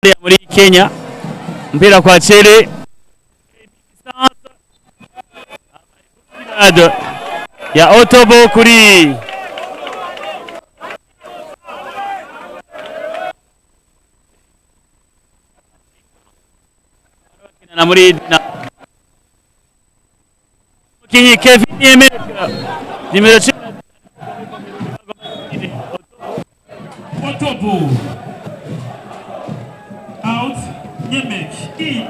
muri Kenya mpira kwa Chele ya Otobo kuri na muri Kinyi Kevin Emeka nimero 10 Otobo out Yemek in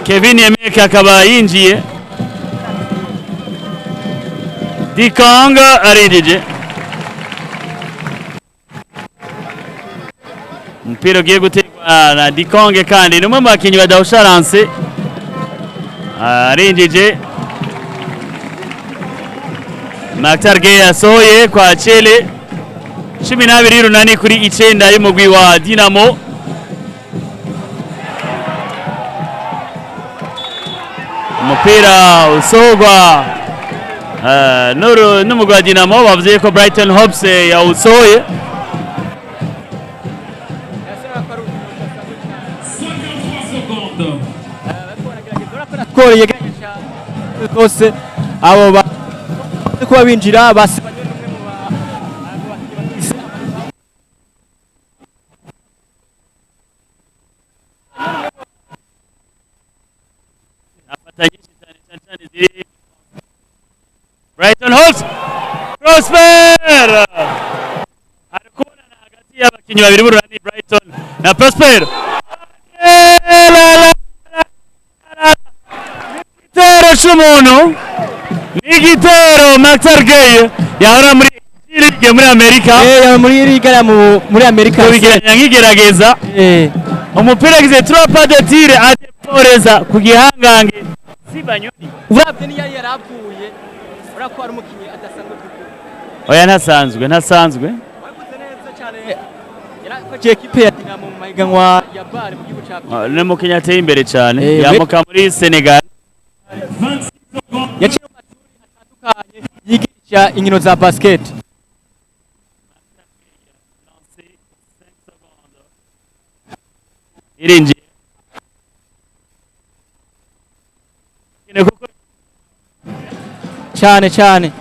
Kevin Emeka akaba yinjiye Dikanga arinjije mpira ugiye gutegwa na Dikonge kandi numwe mu bakinyi badahusharanse arinjije Maktarge yasohoye kwa Chele 12 runani kuri 9 y'umugwi wa Dinamo umupira usohogwa n'umugwi wa Dinamo bavuze ko Brighton Hopes yawusohoye skoro yegereje rwose abo kuba binjira basibanye Brighton Hopes Prosper arikubona hagati y'abakinyi babiri burani Brighton na Prosper igitero cy'umuntu n'igitero Maktarge yahora muri ligue muri Amerika muri ligue muri Amerika bigeranya nk'igerageza umupira gize 3 pas de tir adeporeza ku gihangange Sibanyoni urabye ni yari yaravuye urako ari umukinyi adasanzwe oya ntasanzwe wakoze neza cyane yarakoze equipe ya Dinamo mu mahiganwa ya BAR mu gihugu cya ne mukinyi ateye imbere cyane yamuka muri Senegal yaciye mu mashuri atandukanye yigisha inkino za basket irinji cyane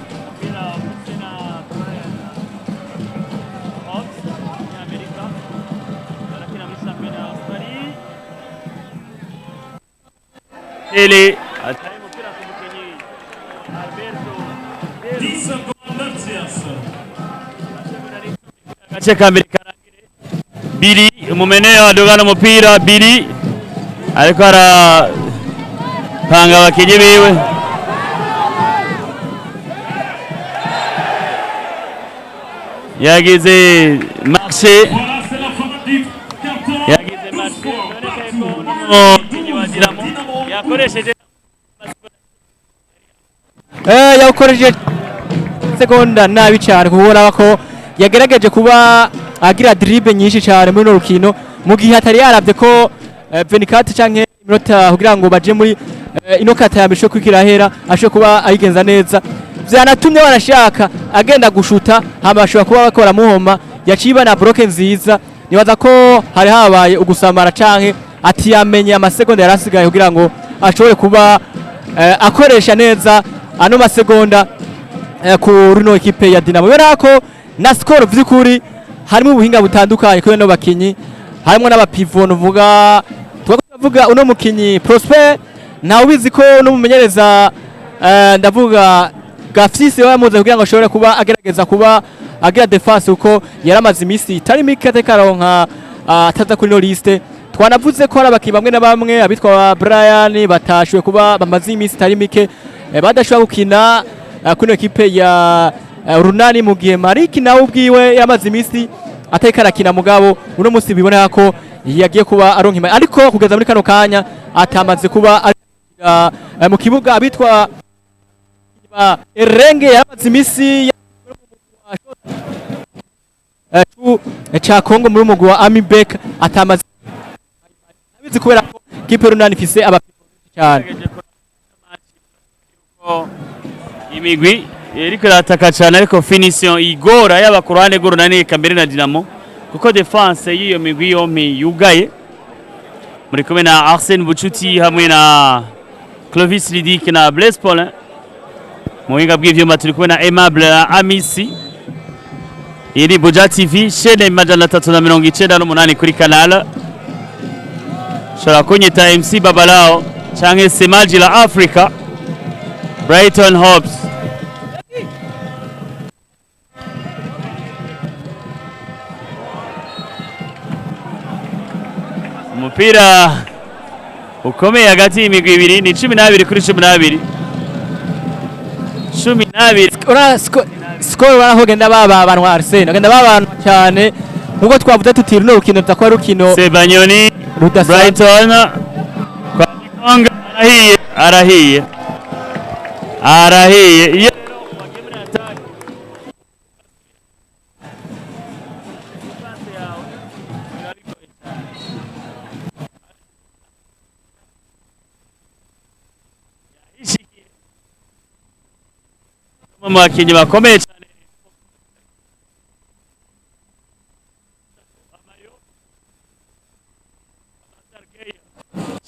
Ele atari mupira ku mukinyi Alberto 10 secondes gace kambere karangire biri umumeneo adogana umupira biri ariko panga abakinyi biwe yagize marché yakoresheje yakoresheje seconda nabi cyane kubona ko yagerageje kuba agira dribble nyinshi cyane muri no rukino mu gihe atari yarabye ko 24 canke iminota kugira ngo baje muri ino kata ya mbere kwikirahera asho kuba ayigenza neza vyanatumye barashaka agenda gushuta habashobora kuba bakora muhoma yaciba na bloke nziza nibaza ko hari habaye ugusamara canke ati yamenye amasegonda yarasigaye kugira ngo ashobore kuba akoresha neza ano masegonda ku runo equipe ya Dinamo berako na score vy'ukuri harimo ubuhinga butandukanye ko no bakinyi harimo n'abapivot uvuga twavuga uno mukinyi Prosper nawe ubizi ko no mumenyereza ndavuga Gafsisi yamuze kugira ngo ashobore kuba agerageza kuba agira defense uko yaramaze imisi itari mikate karonka ataza kuri no liste twanavuze ko arabaki bamwe na bamwe abitwa Brian batashwe kuba bamaze imisi itari mike badashobora gukina kuno equipe ya Runani mu gihe Mariki nawe ubwiwe yamaze imisi atari karakina mugabo uno musi bibona ko yagiye kuba aronka ariko kugeza muri kano kanya atamaze kuba mu kibuga abitwa Erenge yamaze imisi cha Kongo muri umugwi wa Amibek atamaze abizi kubera ko kipe Runani ifise abapimo cyane imigwi iriko irataka cyane ariko finition igora yaba ku ruhande rw'urunani Kamere na Dinamo kuko defense y'iyo migwi yompi yugaye. Muri kumwe na Arsene Bucuti hamwe na Clovis Lidic na Blaise Paulin. Mu buhinga bw'ivyuma turi kumwe na Aimable Amisi. Iri Buja TV chaîne majana 398 kuri canal. Shara kunyita MC Babalao canke Semaji la Africa. Brighton Hopes. Umupira ukomeye hagati y'imigwi ibiri ni 12 kuri 12. 12 skoro baraho genda baba abantu Arsene agenda babantu cyane nkuko twavuze tuti runo rukino rutakwa rukino Sebanyoni Brighton kwa Konga arahiye mu bakinnyi bakomeye cyane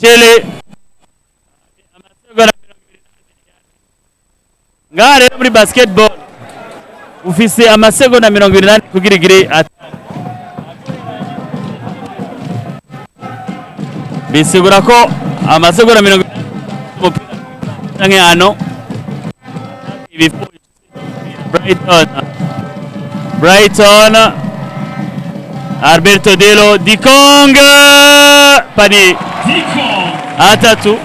Chele ngaha rero muri basketball ufise amasegonda 28 kugira igire bisigura ko amasegonda 28 canke hano Brighton Alberto Delo Dikong pani atatu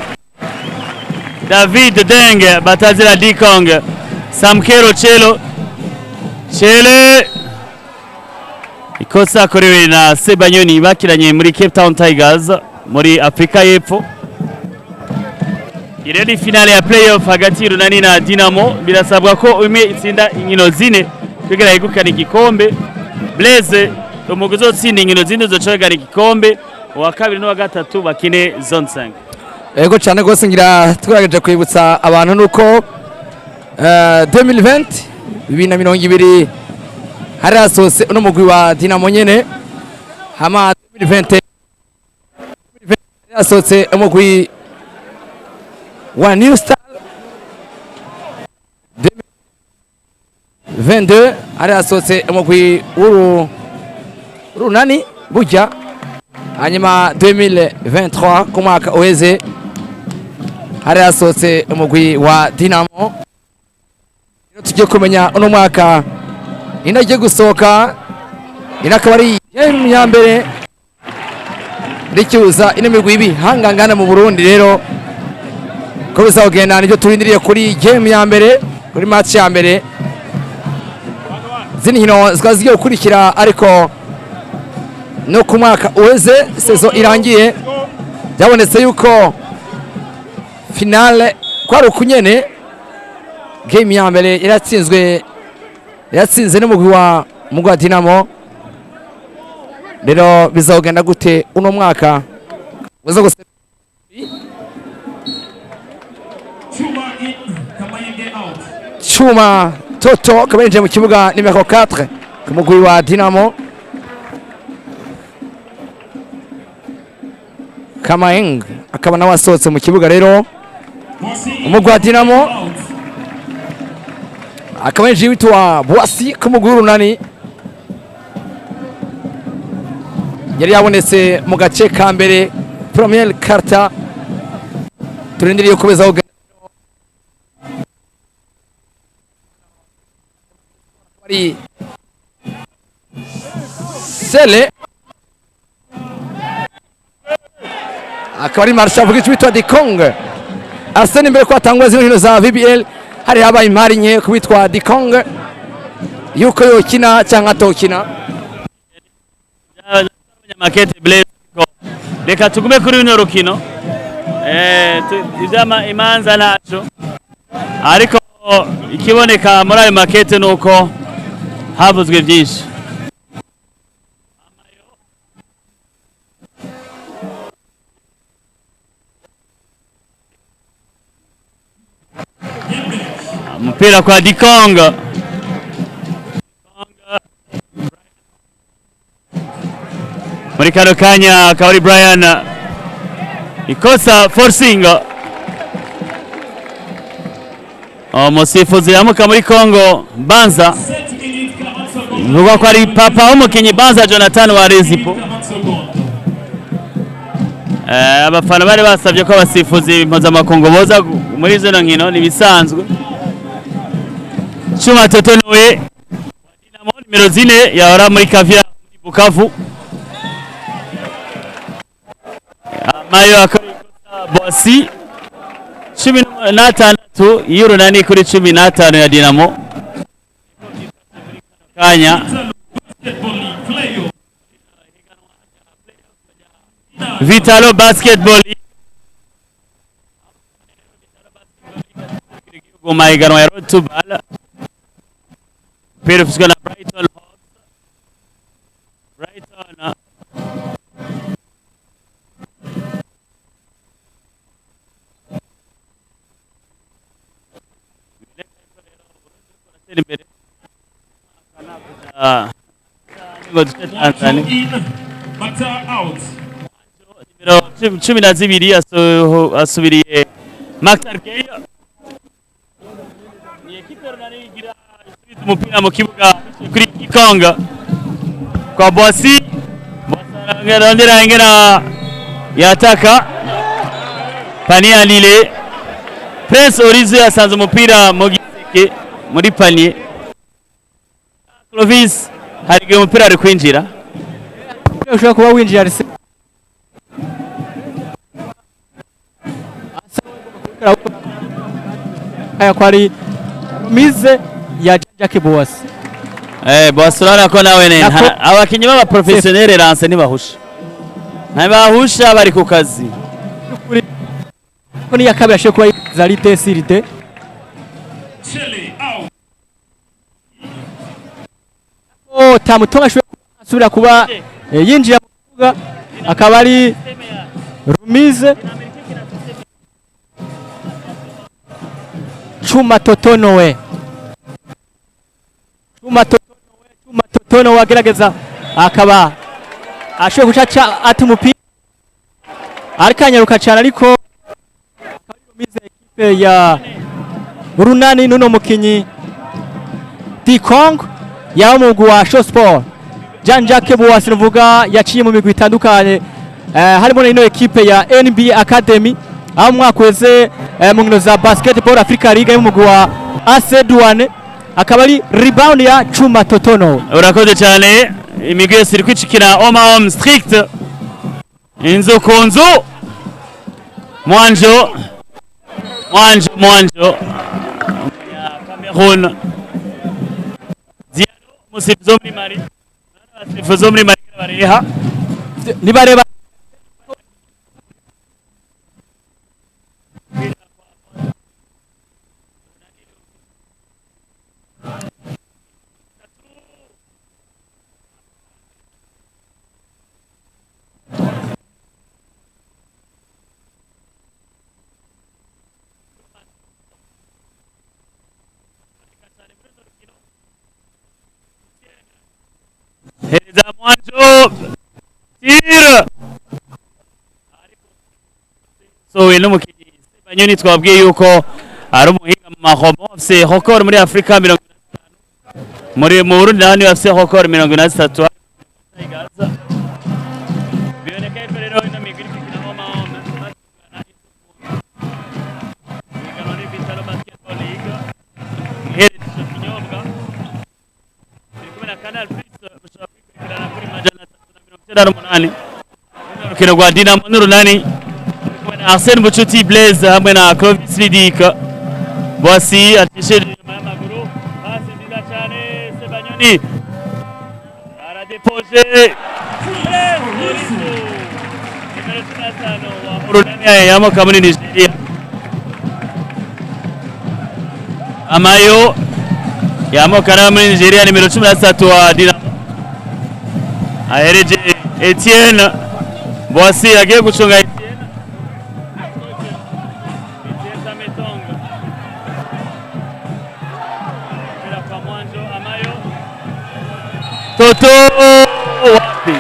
David Deng batazira Dikong Samkero Chele ikosa korewe na Sebanyoni bakiranye muri Cape Town Tigers muri Afrika y'Epfo. Iredi finale ya playoff hagati y'Urunani na Dinamo birasabwa ko umwe itsinda inkino zine kugira yegukana igikombe. Blaise umugwi uzotsinda inkino zine uzocegana igikombe, uwa kabiri n'uwa gatatu bakine zone 5. Ego cyane gose ngira twarageje kwibutsa abantu nuko 2020 2020 hari asose uno mugwi wa Dinamo nyene hama 2020 asose umugwi wa New Star 2022 ari asose umugwi urunani burya hanyuma 2023 ku mwaka uheze hari asose umugwi wa Dinamo. Tugiye kumenya uno mwaka inagiye gusohoka inakaba ari ya mbere ricyuza ino migwi ibihangangana mu Burundi. Rero ko bizagenda nibyo turindiriye kuri game ya mbere, kuri match ya mbere. Zini hino zikazigiye gukurikira ariko no ku mwaka uheze saison irangiye byabonetse yuko finale kwari ukunyene. Game ya mbere yatsinze n'umugwi wa Dinamo. Rero bizagenda gute uno mwaka uza guse Chuma Toto kabenje mu kibuga nimero 4 ku mugwi wa Dinamo. Kamaeng akaba nawe asohotse mu kibuga. Rero umugwi wa Dinamo akabenje witwa Boissy ku mugwi w'Urunani yari yabonetse mu gace ka mbere première carte. Turindiriye kubeza ho ari Sele akaba ari Marsha vuga witwa Dikong. Arsene imbere ko atangwa zino hino za VBL hari habaye impari nke kubitwa Dikong yuko yokina cyangwa atokina. Makete Blaise reka tugume kuri runo rukino ivyama imanza naco ariko ikiboneka muri ayo makete nuko havuzwe byinshi. Umupira umupira kwa Dikonga. Muri kano kanya akaba ari Brian ikosa forcing. Umusifuzi yamuka muri Congo Banza 7 minutes 40 secondes. vuga ko ari papa w'umukinyi Banza Jonathan wa Rezipo. 40 secondes. Abafana bari basabye ko abasifuzi mpuzamakungu boza muri zino nkino nibisanzwe. Chuma Totonowe Dinamo nimero 4 yahora muri Kavira muri Bukavu. Mayo akabikosa Bosi 16 y'urunani kuri 15 ya Dinamo. Kanya Basketball League playoff. Vitalo Basketball Goma iganwa ya Road to Ball. Pero fusika na Brighton Hawks. Brighton Wanjo in, Mata out. nimero 12 asubiriye Maktar Geyo. Ni ekipe runani igira isubita umupira mu kibuga kuri Kikonga kwa Bosi. Bosarangera ngera yataka Pania Lile. Prince Orizo yasanze umupira mu giseke muri panier. Clovis hari umupira ari kwinjira. ushobora kuba winjira rise aya kwari mize ya Jacques Boas. Bosi urabona ko nawe abakinnyi b'aba professionnel Lance ntibahusha. Ntibahusha bari ku kazi. Ko ni yakabira sho kuba Zalite Sirite. Chile out. Tamutonga asubira kuba yinjiye mu kibuga akaba ari Rumize Chuma Totonowe. Chuma Totonowe agerageza akaba ashoboye gucaca ati umupira arikanyaruka cyane ariko Rumize ekipe ya Urunani nuno mukinyi Dikong ya umugwi wa Show Sport Jean Jacques Boas nuvuga yaciye mu migwi itandukanye harimo ino ekipe ya NBA Academy aho mwakweze mu nkino za Basketball Africa League y'umugwi wa AC Douane akaba ari rebound ya Chuma Totono. Urakoze cyane imigwi yose iri kwicikira home strict inzu ku nzu. Mwanjo ya Cameroon Diallo musifuzo muri Mali abasifuzo muri Mali bareha Nibareba Hereza Mwanjo tira so ino mukinyi Banyoni twabwiye yuko ari umuhinga mu mahomo afise record muri Afrika 50 muri mu Burundi naho afise record 53 biboneka ko rero ino migwi ikina homa muri Vitalo Basketball League hereza kinyobwa Canal Plus mushobora kuri majana 398 urukino rwa Dinamo n'Urunani Arsene Bucuti Blaise hamwe na Clovis Lidika. Bosi atisheje nyuma y'amaguru hasi nziza cyane Sebanyoni aradepoje nimero 5 wa Urunani yamoka muri Nigeria. Amayo yamoka muri Nigeria nimero 13 wa Dinamo ahereje Etienne. Bosi agiye gucunga Etienne Toto wapi?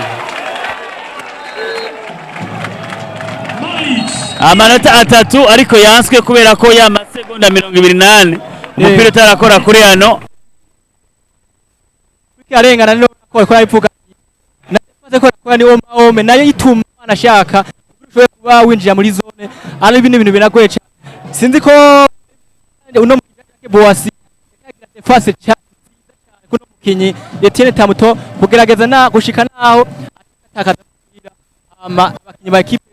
Malik. Amanota atatu ariko yanswe kubera ko ya masegonda 28 umupira utarakora kuri hano. Arengana no ko ayivuga. Naze ko ni ome nayo ituma anashaka ushobora kuba winjira muri zone ari ibintu binagoye cyane. Sinzi ko uno mukijake Boasi defense cyane kuno mukinyi Etienne Tamuto kugerageza na gushika naho atakaza kugira abakinyi ba equipe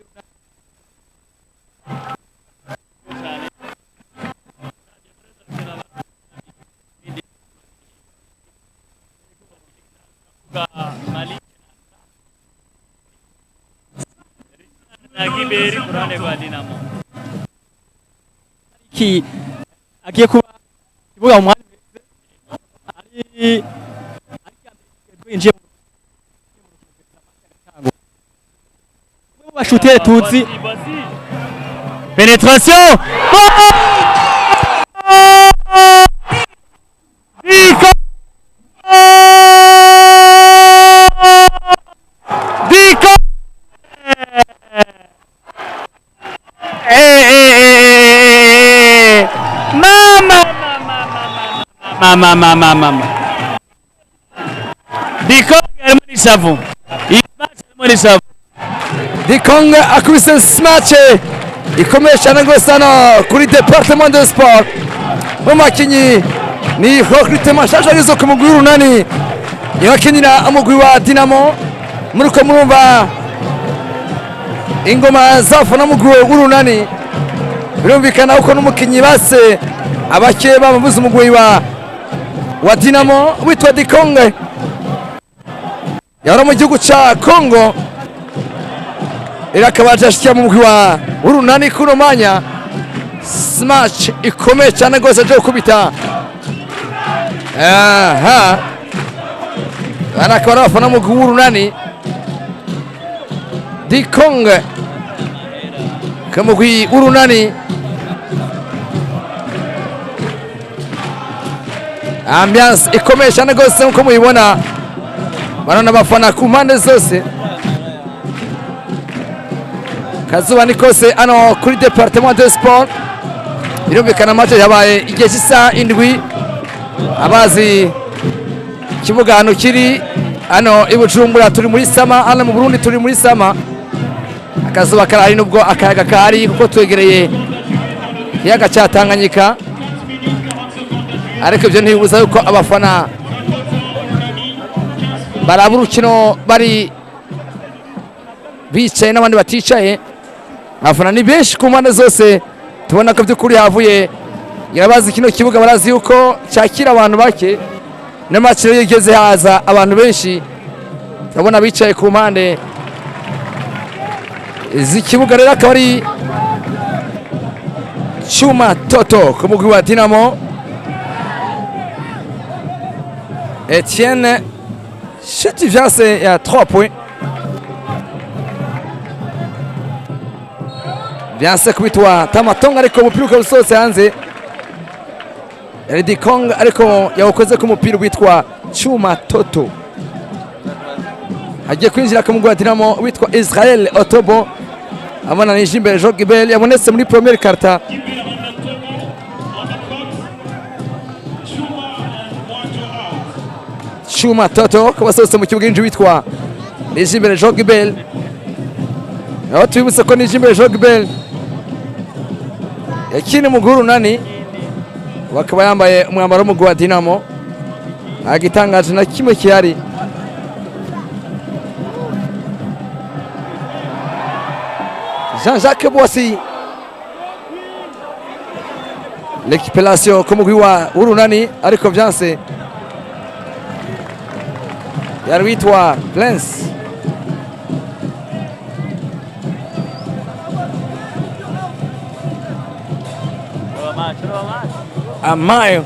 Nagiberi kurane kwa Dinamo. Ki agiye kuba ibuga mu mwanya ari binjiye mu bashutere tuzi Pénétration. Diko. Diko. Mama. Diko arimo n'ishavu. Iyi match arimo n'ishavu. Dikong akubise smash ikomeye cyane rwose hano kuri Departement de Sport. Mu makinyi ni recrutement shasha ku mugwi w'urunani yakinira amugwi wa Dinamo. Muriko murumva ingoma zafana mugwi w'urunani, birumvikana uko n'umukinyi base abake bamubuza umugwi wa Dinamo witwa Dikong yari mu gihugu ca Congo, irakabaje ashikiye mu mugwi w'urunani kuno manya. Smash ikomeye cyane rwose aje gukubita arakaba abafana mu mugwi w'urunani. Dikong kamugwi w'urunani, ambiance ikomeye cyane rwose nkuko mubibona, barana abafana ku mpande zose. Kazuba ni kose ano kuri Departement de Sport, birumvikana match yabaye igihe cy'isaha 7. Abazi kibuga hano kiri hano i Bujumbura, turi muri sama, hano mu Burundi turi muri sama. Akazuba karahari nubwo akayaga kahari kuko twegereye ikiyaga cya Tanganyika, ariko ibyo ntibibuza yuko abafana baraba urukino bari bicaye n'abandi baticaye. Abafana ni benshi ku mpande zose, tubona ko by'ukuri havuye yarabazi kino kibuga, barazi yuko cyakira abantu bake, na match rero igeze haza abantu benshi, turabona bicaye ku mpande z'ikibuga. Rero akaba ari Chuma Toto ku mugwi wa Dinamo. Etienne Chetiviase ya 3 points. Byanse kubitwa Tamatonga, ariko umupira ukaba usohotse hanze. Dikong ariko yawukoze ku mupira witwa Chuma Toto, agiye kwinjira ku mugwi wa Dinamo witwa Israel Otobo. Abona ni Jimbere Jogibel yabonetse muri première quarta. Chuma Toto kuba asohotse mu kibuga inji witwa Jimbere Jogibel. Aho tubibutse ko ni Jimbere Jogibel yakina mu w'urunani, bakaba yambaye umwambaro w'umugwi wa Dinamo. Agitangaje na kimwe kihari, Jean-Jacques Boissy, l'équiperation ku mugwi w'urunani, ariko byanse yari witwa Prince. Amayo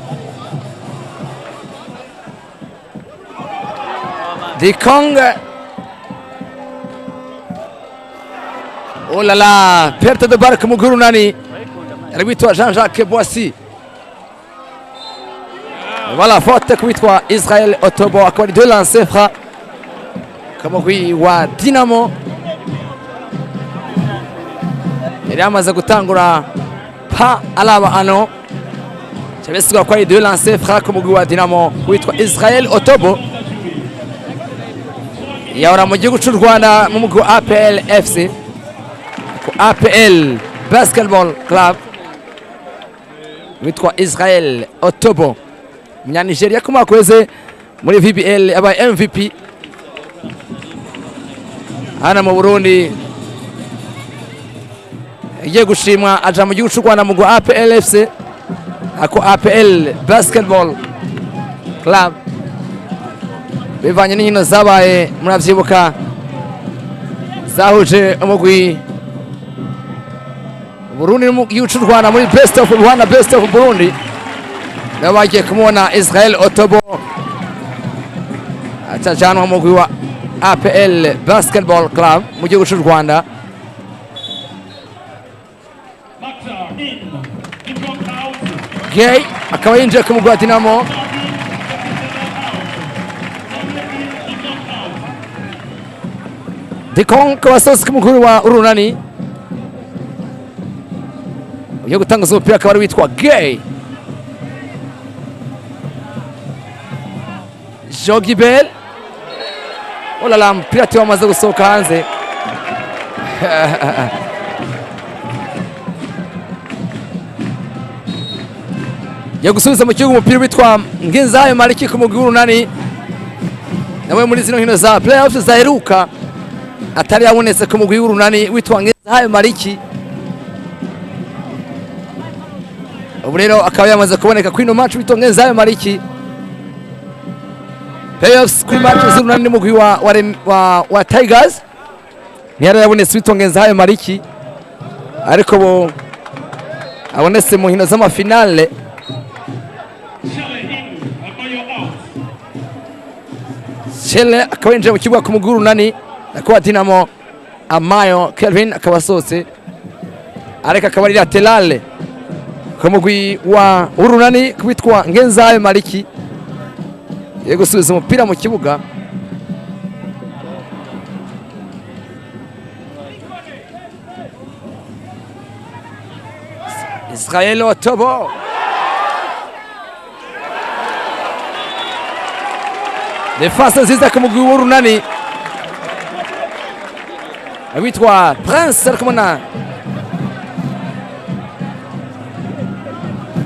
Dikong, oh là là, perte de balle ku mugwi w'urunani, yari witwa Jean-Jacques Boissy. Voilà, faute kuitwa Israel Otobo akaba ari 2 lancers francs kamugwi wa Dinamo yari amaze gutangura pa alaba ano cyabesigwa ko ari 2 lancers francs kamugwi wa Dinamo kuitwa Israel Otobo yahora mu gihugu cy'u Rwanda mu mugwi wa APL FC ku APL Basketball Club witwa Israel Otobo Munyanigeria ko makweze muri VBL aba MVP hana mu Burundi igiye gushimwa aja mu gihugu cy'u Rwanda mu APL FC ako APL Basketball Club bivanye n'inkino zabaye muravyibuka zahuje umugwi Burundi mu gihugu cy'u Rwanda muri Best of Rwanda Best of Burundi nabagiye kumubona Israel Otobo atajanwa mu mugwi wa APL Basketball Club mu gihugu cy'u Rwanda. Gay akaba yinjiye ku mugwi wa Dinamo Dikon kabasozi kumukuru wa Urunani ugiye gutangaza umupira akaba ari witwa Gay Jogibel olala mpira ati wamaze gusohoka hanze yagusubiza mu kibuga umupira witwa Ngenzayo Maliki ku mugwi w'Urunani nawe muri zino nkino za playoffs zaheruka atari yabonetse ku mugwi w'Urunani witwa Ngenzayo Maliki ubu rero akaba yamaze kuboneka kuri ino match witwa Ngenzayo Maliki playoffs kuri match z'Urunani n'umugwi wa Tigers ntiyari yabonetse witwa Ngenzayo Maliki ariko bo abonetse mu nkino z'amafinale Chele akaba yinjiye mu kibuga ku mugwi w'Urunani akaba Dinamo Amayo Kelvin akaba asohotse ariko akaba ari lateral ku mugwi wa Urunani kubitwa Ngenzayo Maliki yego gusubiza umupira mu kibuga Israel Otobo defense nziza ku mugwi w'Urunani witwa Prince arikumana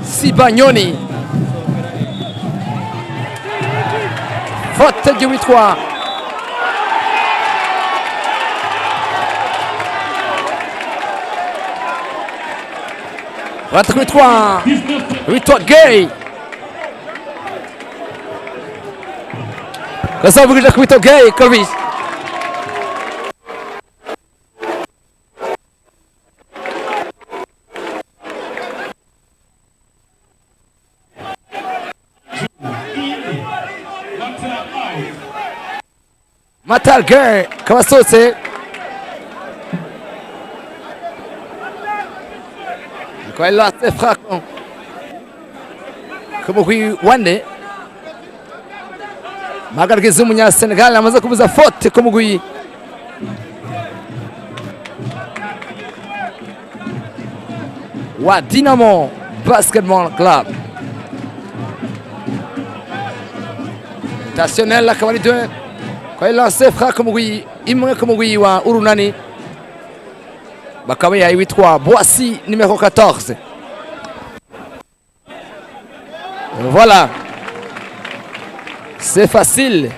Sibanyoni faute witwa witwa Gay kasabugije ku witwa Gay kabisa Matar Gay kabasotse kwa la frappe comme kui wande magarageza umunya Senegal amaze kubuza faute ku mugwi wa Dinamo Basketball Club Tationnel akaba ari 2 kwa lancer fra ku mugwi imwe ku mugwi wa Urunani bakaba yitwa Boissy numéro 14. Voilà. C'est facile.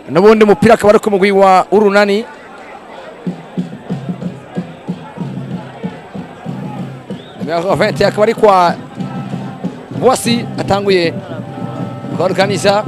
N'ubundi mupira akaba ari ku mugwi wa Urunani. Numéro 20 akaba ari kwa Boissy atanguye organiza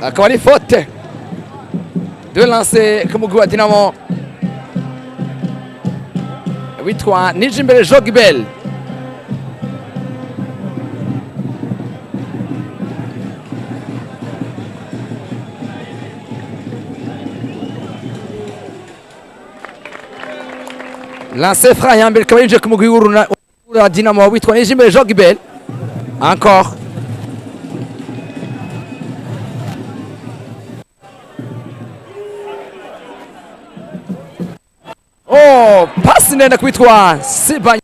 akaba ari faute de lancer ku mugwi wa Dinamo witwa Nijimbere Jogibel. Lancé fra ya mbere ikaba yinjiye ku mugwi wa Dinamo witwa Nijimbere Jogibel. Encore. Oh, pasi ndende kwitwa Siba.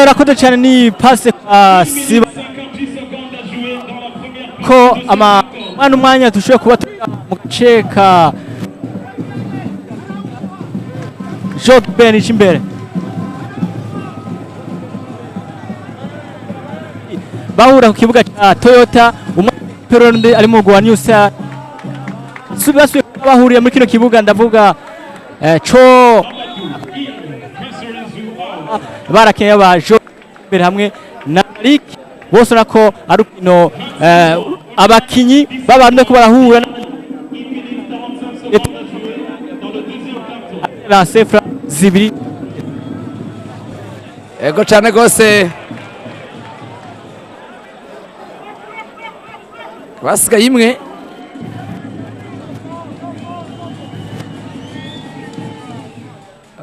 urakoze cyane ni pase kwa Siba 50 secondes à jouer dans la première ko umwanya dushoboye kuba turi mu gace ka Jogben imbere bahura ku kibuga cya Toyota umwe ari mu Rwanda Nyusa subasuye bahuriye muri kino kibuga ndavuga co barakeye aba Jogben hamwe na Rick bose nako ari ukino abakinyi babande ko barahura la sefra zibiri Ego cyane gose. Basigaye imwe.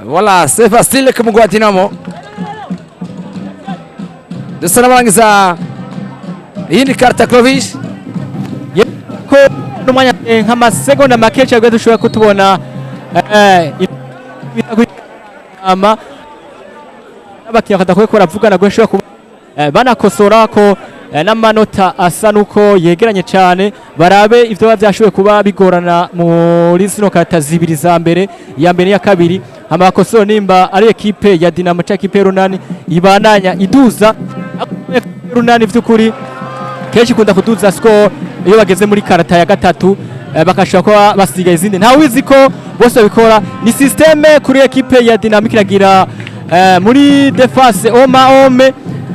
Voilà, c'est facile ku mugwi wa Dinamo. Dusa n'abarangiza iyindi karta Clovis. ko n'umwanya nk'amasegonda make cyangwa dushobora kutubona ama n'abakinnyi bakadakwiye ko baravugana ngo bashobora kuba banakosora ko n'amanota asa nuko yegeranye cyane barabe ibyo biba byashoboye kuba bigorana muri zino karata zibiri za mbere iya mbere n'iya kabiri amakosoro nimba ari ekipe ya Dinamo cyangwa ekipe runani ibandanya iduza runani by'ukuri kenshi ikunda kuduza score iyo bageze muri karata ya gatatu bakashobora kuba basigaye izindi ntawe uzi ko bose babikora ni systeme kuri ekipe ya Dinamo iragira muri defense ome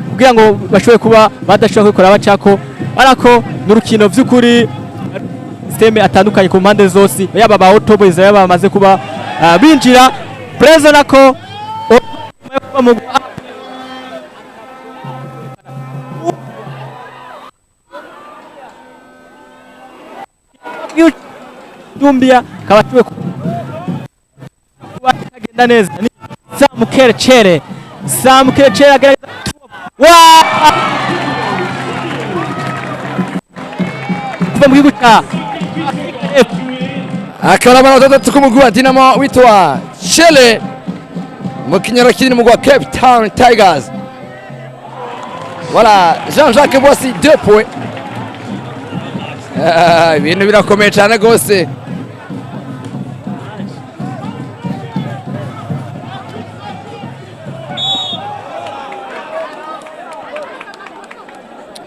kugira ngo bashobore kuba badashobora kubikora bacako ariko n'urukino by'ukuri systeme atandukanye ku mpande zose yaba ba Otoboys yaba bamaze kuba binjira prezo nako Dumbia kabatuwe kagenda neza ni Samukerechere agerageza kuva mu gihugu cya Akaba amanota atatu ku mugwi wa Dinamo witwa Chele mu kinyaro kiri mu mugwi wa Cape Town Tigers. Voilà, Jean-Jacques Boissy 2 points. Ibintu birakomeye cyane gose.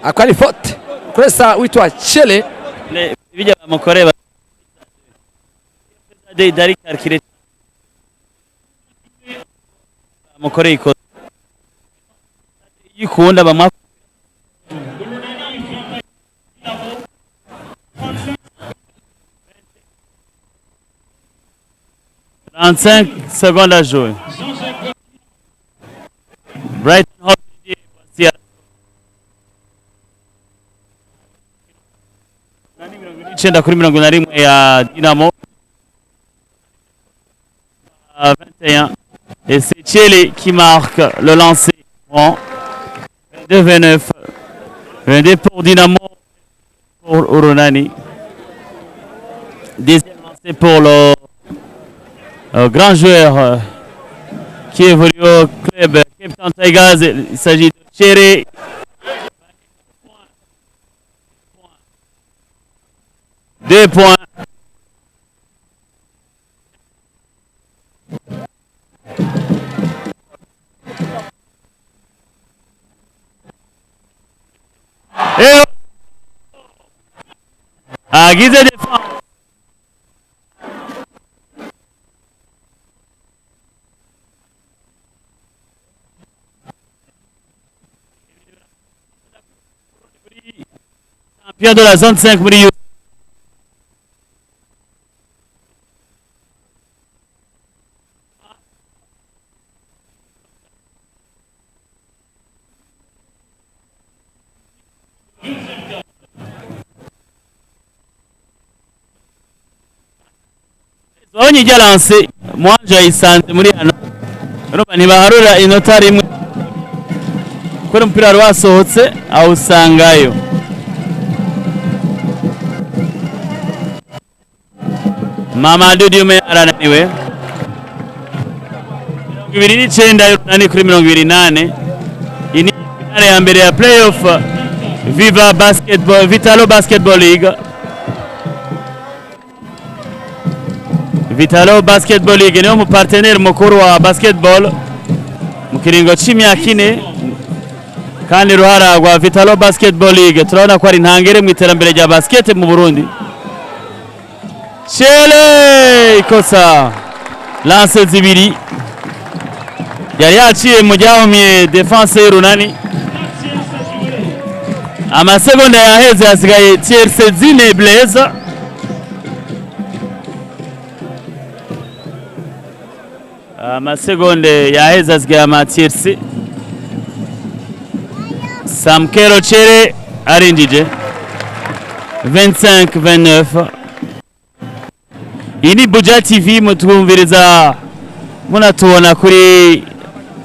Akwari faute kuresa witwa Chele. bijya bamukorera dari karkire bamukoreye ikosa yikunda bamwa 35 secondes à jouer. Brighton Hove voici à icyenda kuri 71 ya Dinamo 21 et c'est Chele qui marque le lancer. Bon. 22-29. 22 pour Dinamo pour Urunani. Deuxième lancé pour le grand joueur qui évolue au club Cape Town Tigers. Il s'agit de Chele. 2 points. Et à guise de défense. Champion de la zone 5 Brio. abonye ijya lance mwanje ayisanze muri hano urumva ntibaharura inota rimwe kubera umupira wari wasohotse awusangayo. Mamadou Diomaye arananiwe 29 y'urunani kuri 28. Iyi ni finale ya mbere ya playoff Vitalo Basketball League. Vitalo Basketball League niwo muparteneri mukuru wa basketball mu kiringo c'imyaka 4 kandi ruhara rwa Vitalo Basketball League turabona ko ari intangere mu iterambere rya basket mu Burundi. Chele ikosa lance zibiri yari yaciye mu ryahomye defense y'urunani. Amasegonda yaheze hasigaye Tierse Zine Blaise. Amasegonde yaheze hasigaye Tierse. Samkero Chere arinjije 25-29. Iyi ni Buja TV mutwumviriza munatubona kuri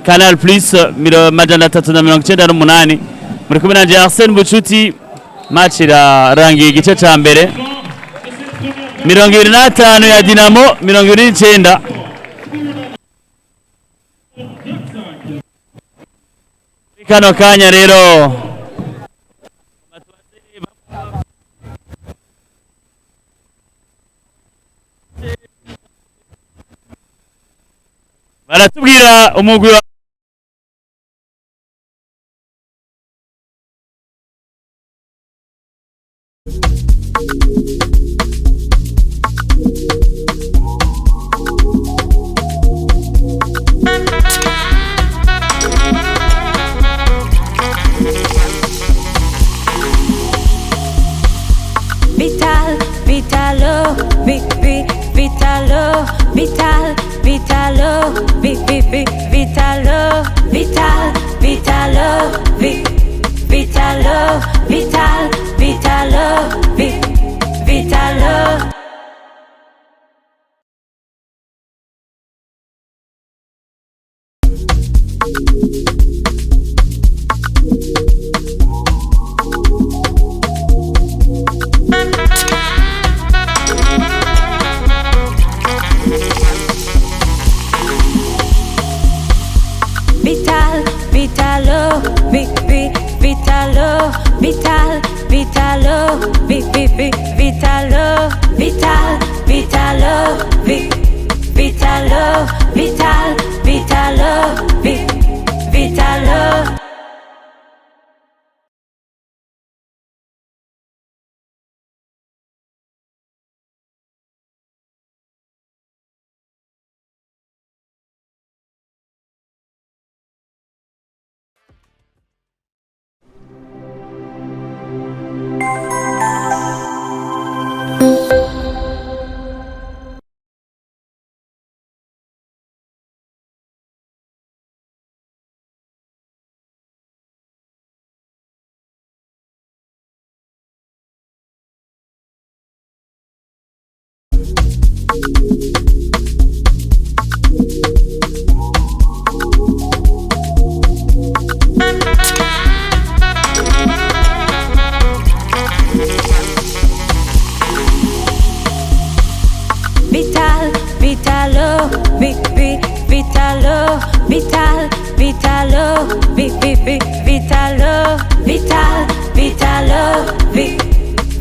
Canal Plus 398 muri kumwe nanje Arsene Bucuti. Match irarangiye igice ca mbere 25 ya Dinamo 29. Kano kanya rero baratubwira umugwi wa Vitalo, Vitalo, Vital, Vitalo, Vitalo, Vital, Vitalo, Vitalo, Vital, Vitalo, Vitalo. Vitalo, Vitalo, Vital, Vitalo, Vitalo, Vital, Vitalo, Vitalo, Vital, Vitalo, Vitalo. Vitalo, Vitalo, Vital, Vitalo, Vitalo, Vital, Vitalo,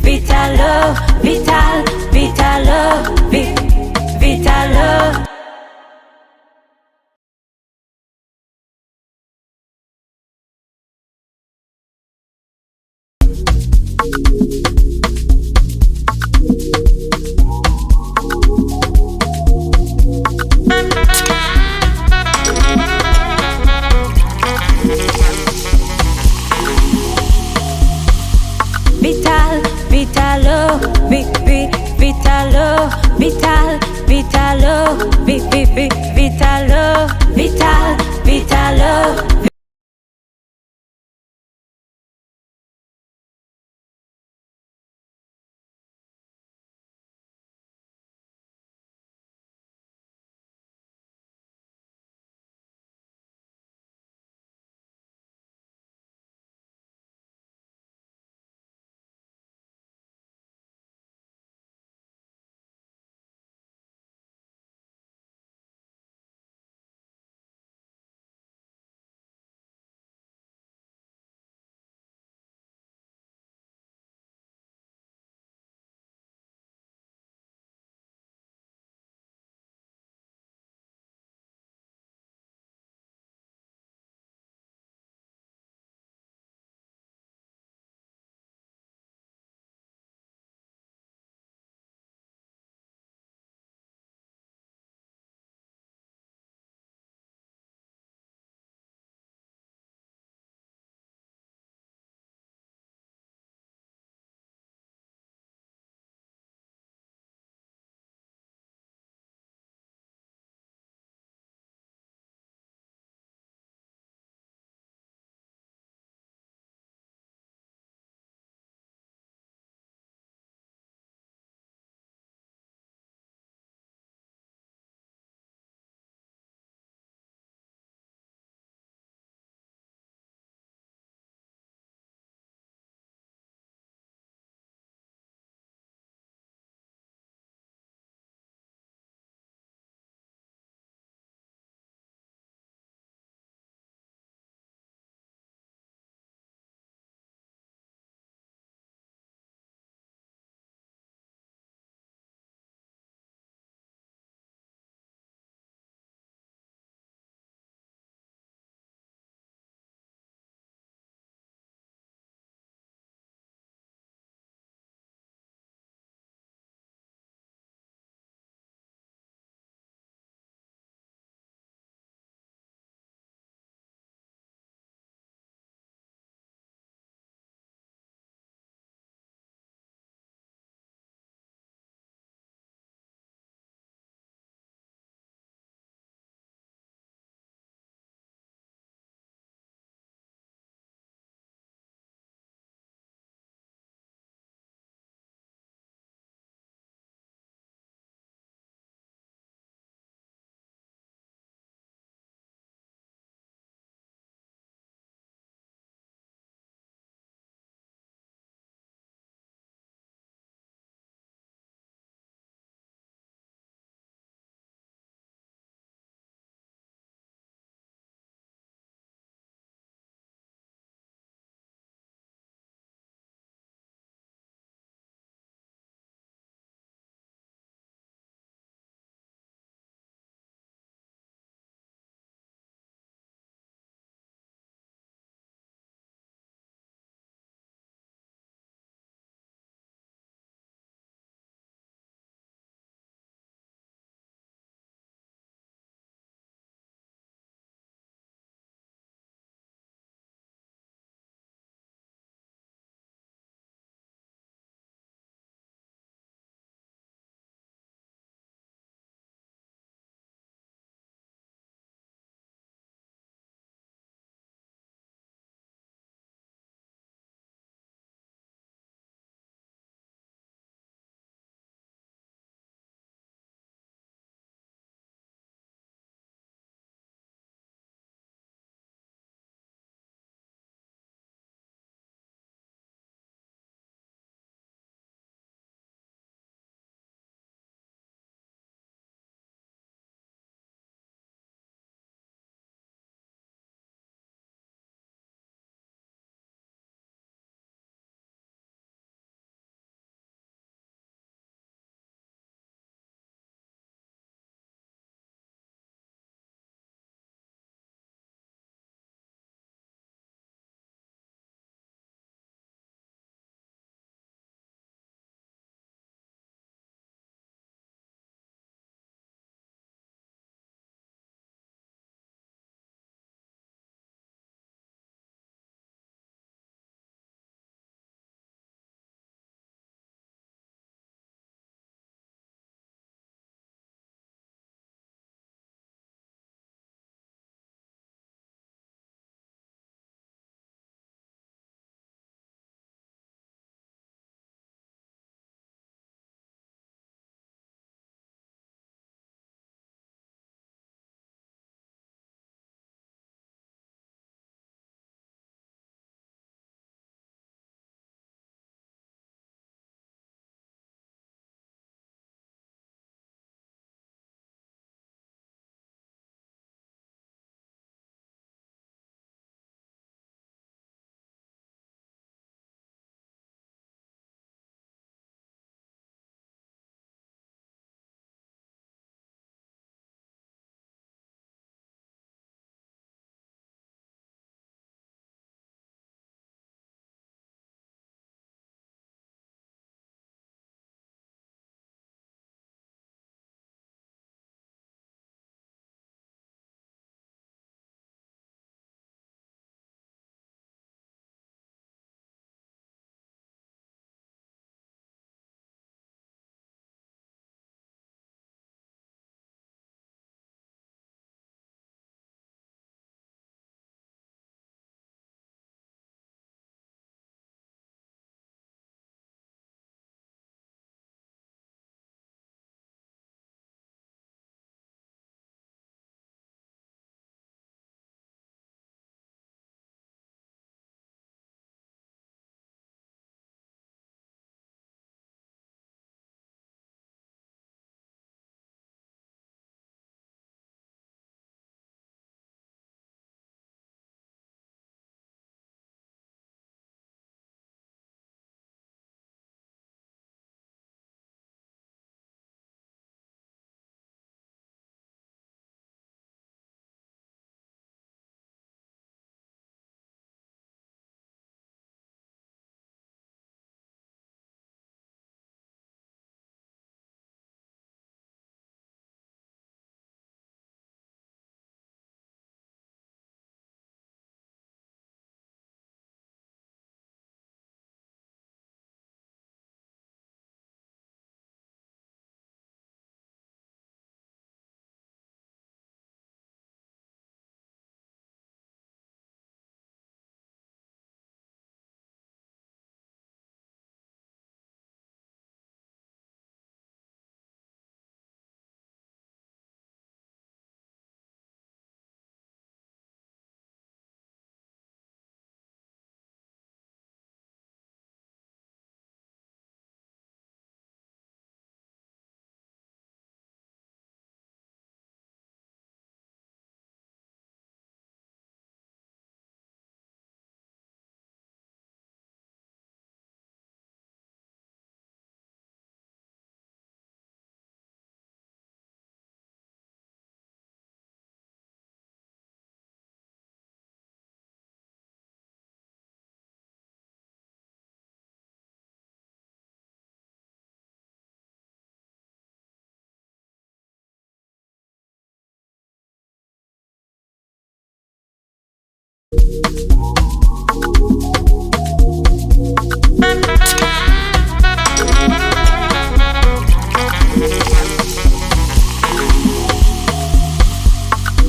Vitalo, Vital, Vitalo, Vitalo. Vitalo, Vitalo, Vital, Vitalo, Vitalo, Vital, Vitalo.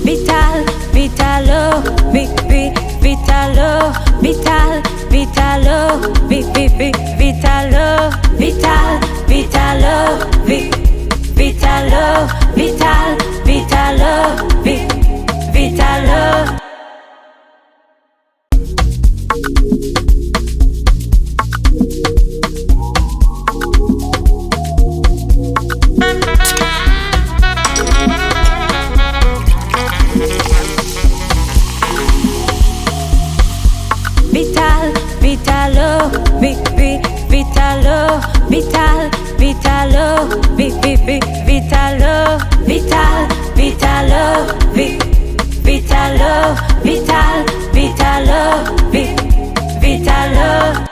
Vital, Vitalo, Vitalo, Vital, Vitalo, Vitalo, Vital, Vitalo, Vitalo, Vital, Vitalo, Vitalo. Vital, Vitalo, Vitalo, Vital, Vitalo, Vitalo, Vital, Vitalo, Vitalo, Vital, Vitalo, Vitalo.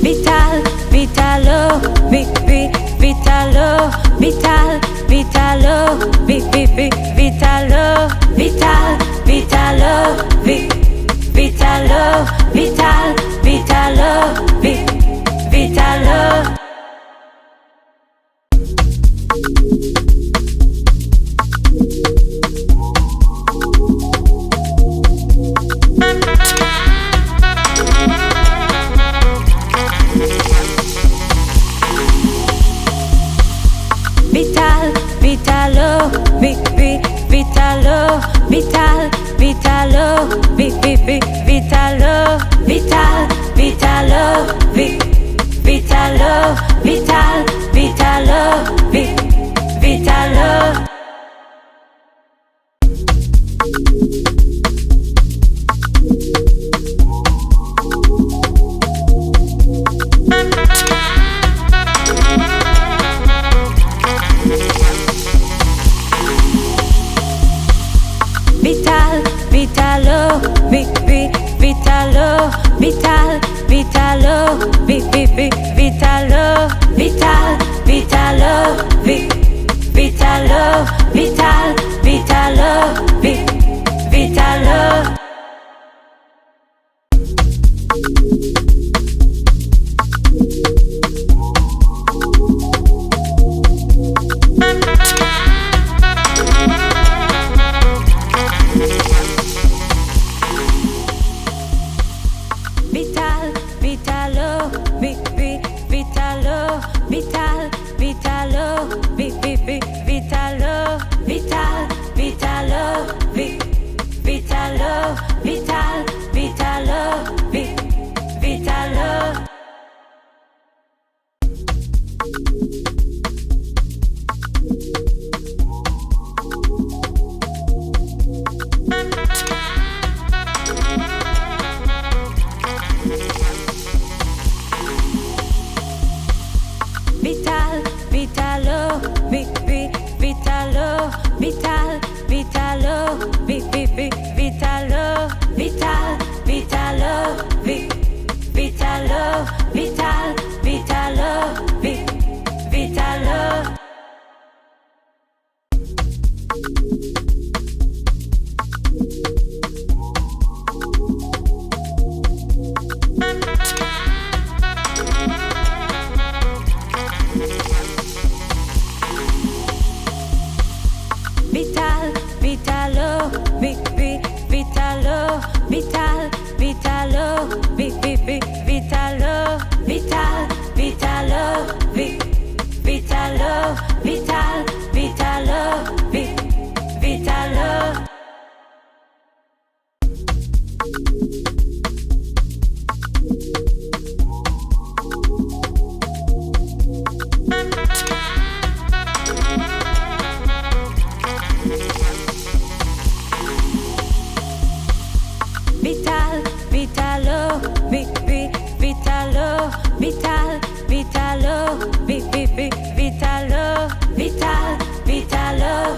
Vital, Vitalo, Vitalo, Vital, Vitalo, Vitalo, Vital, Vitalo, Vitalo, Vital, Vitalo, Vitalo. Vital, Vitalo, Vitalo, Vital, Vitalo, Vitalo, Vital, Vitalo, Vitalo, Vital, Vitalo, Vitalo. Vital, Vitalo, Vitalo, Vital, Vitalo, Vitalo, Vital, Vitalo, Vitalo, Vital, Vitalo, Vitalo. Vital, Vitalo, Vitalo, Vital, Vitalo, Vitalo, Vital, Vitalo, Vitalo, Vital, Vitalo, Vitalo. Vital, Vitalo, Vitalo, Vital, Vitalo, Vitalo, Vital, Vitalo, Vitalo, Vital, Vitalo, Vitalo. Vital, Vitalo, Vitalo, Vital, Vitalo, Vitalo, Vital, Vitalo, Vitalo, Vital, Vitalo, Vitalo. Vital, Vitalo, Vitalo, Vital, Vitalo, Vitalo, Vital, Vitalo,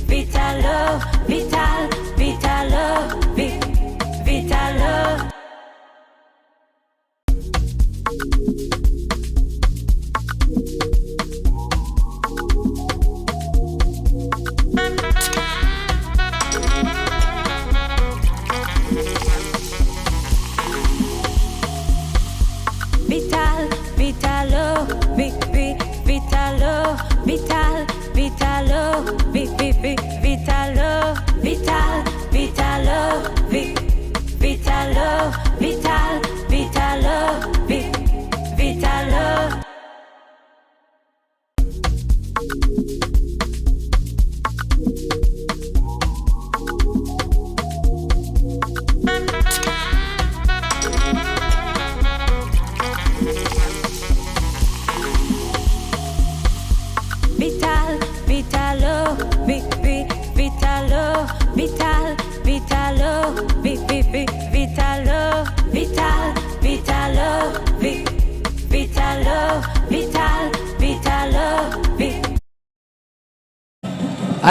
Vitalo, Vital,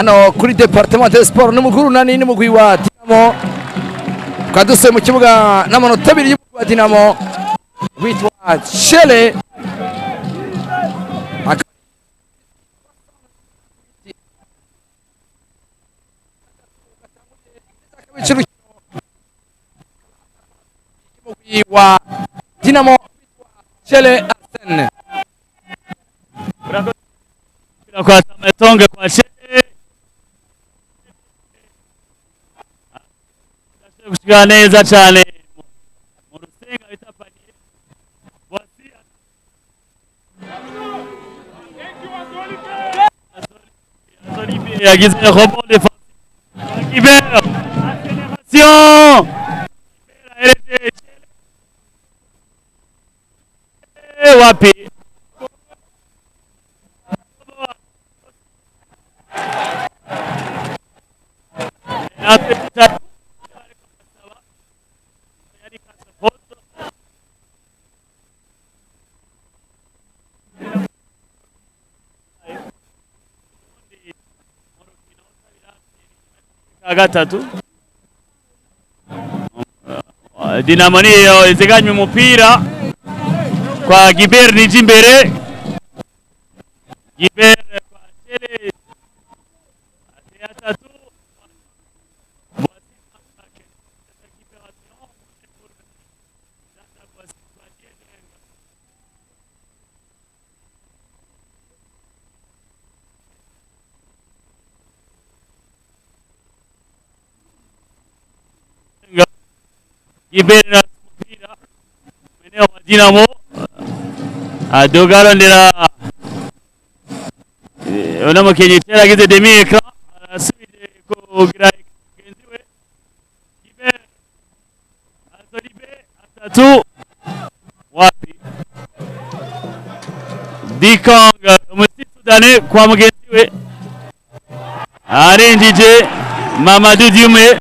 hano kuri departement de sport n'umugwi w'urunani n'umugwi wa Dinamo twadusuye mu kibuga n'amanota abiri y'umugwi wa Dinamo witwa Chele wa Dinamo Chele Arsene kwa Tametonge kwa Chele kushika neza cyane mu rusenga bitapaniye wasia Azolibi yagize rebond défensif Iber accélération wapi gatatu Dinamo niyo iziganywe umupira kwa Giber Nijimbere Giber kwa Chele atatu Giber na mpira eneo wa Dinamo adogarondera unamukenye tera gize demi ekran asubije kugira genziwe Giber Azolibe atatu wapi Dikong umusudane kwa mugenziwe arinjije Mamadou Dioumé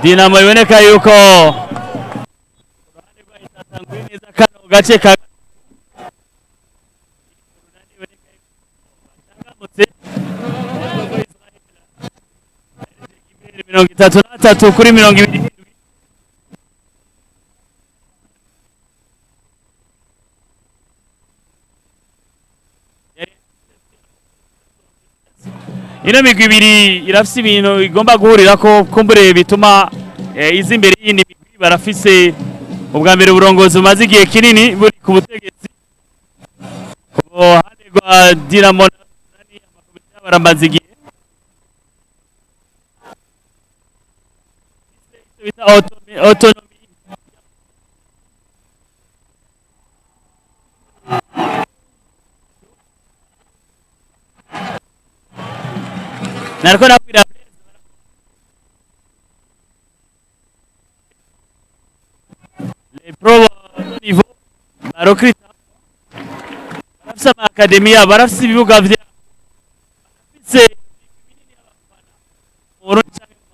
Dinamo iboneka yuko uruhande rwayitatangwe neza kano gace ka mirongo itatu n'atatu kuri mirongo ibiri ino migwi ibiri irafise ibintu igomba guhurira ko kumbure bituma izi imbere y'indi migwi barafise ubwa mbere uburongozi bumaze igihe kinini buri ku butegetsi ku ruhande rwa Dinamo amakomite baramaze igihe bita autonomy nariko nakwira les pros niveau barokrita barafise amakademiya barafise ibibuga vya barafise binini y'abafana mu Burundi canke mu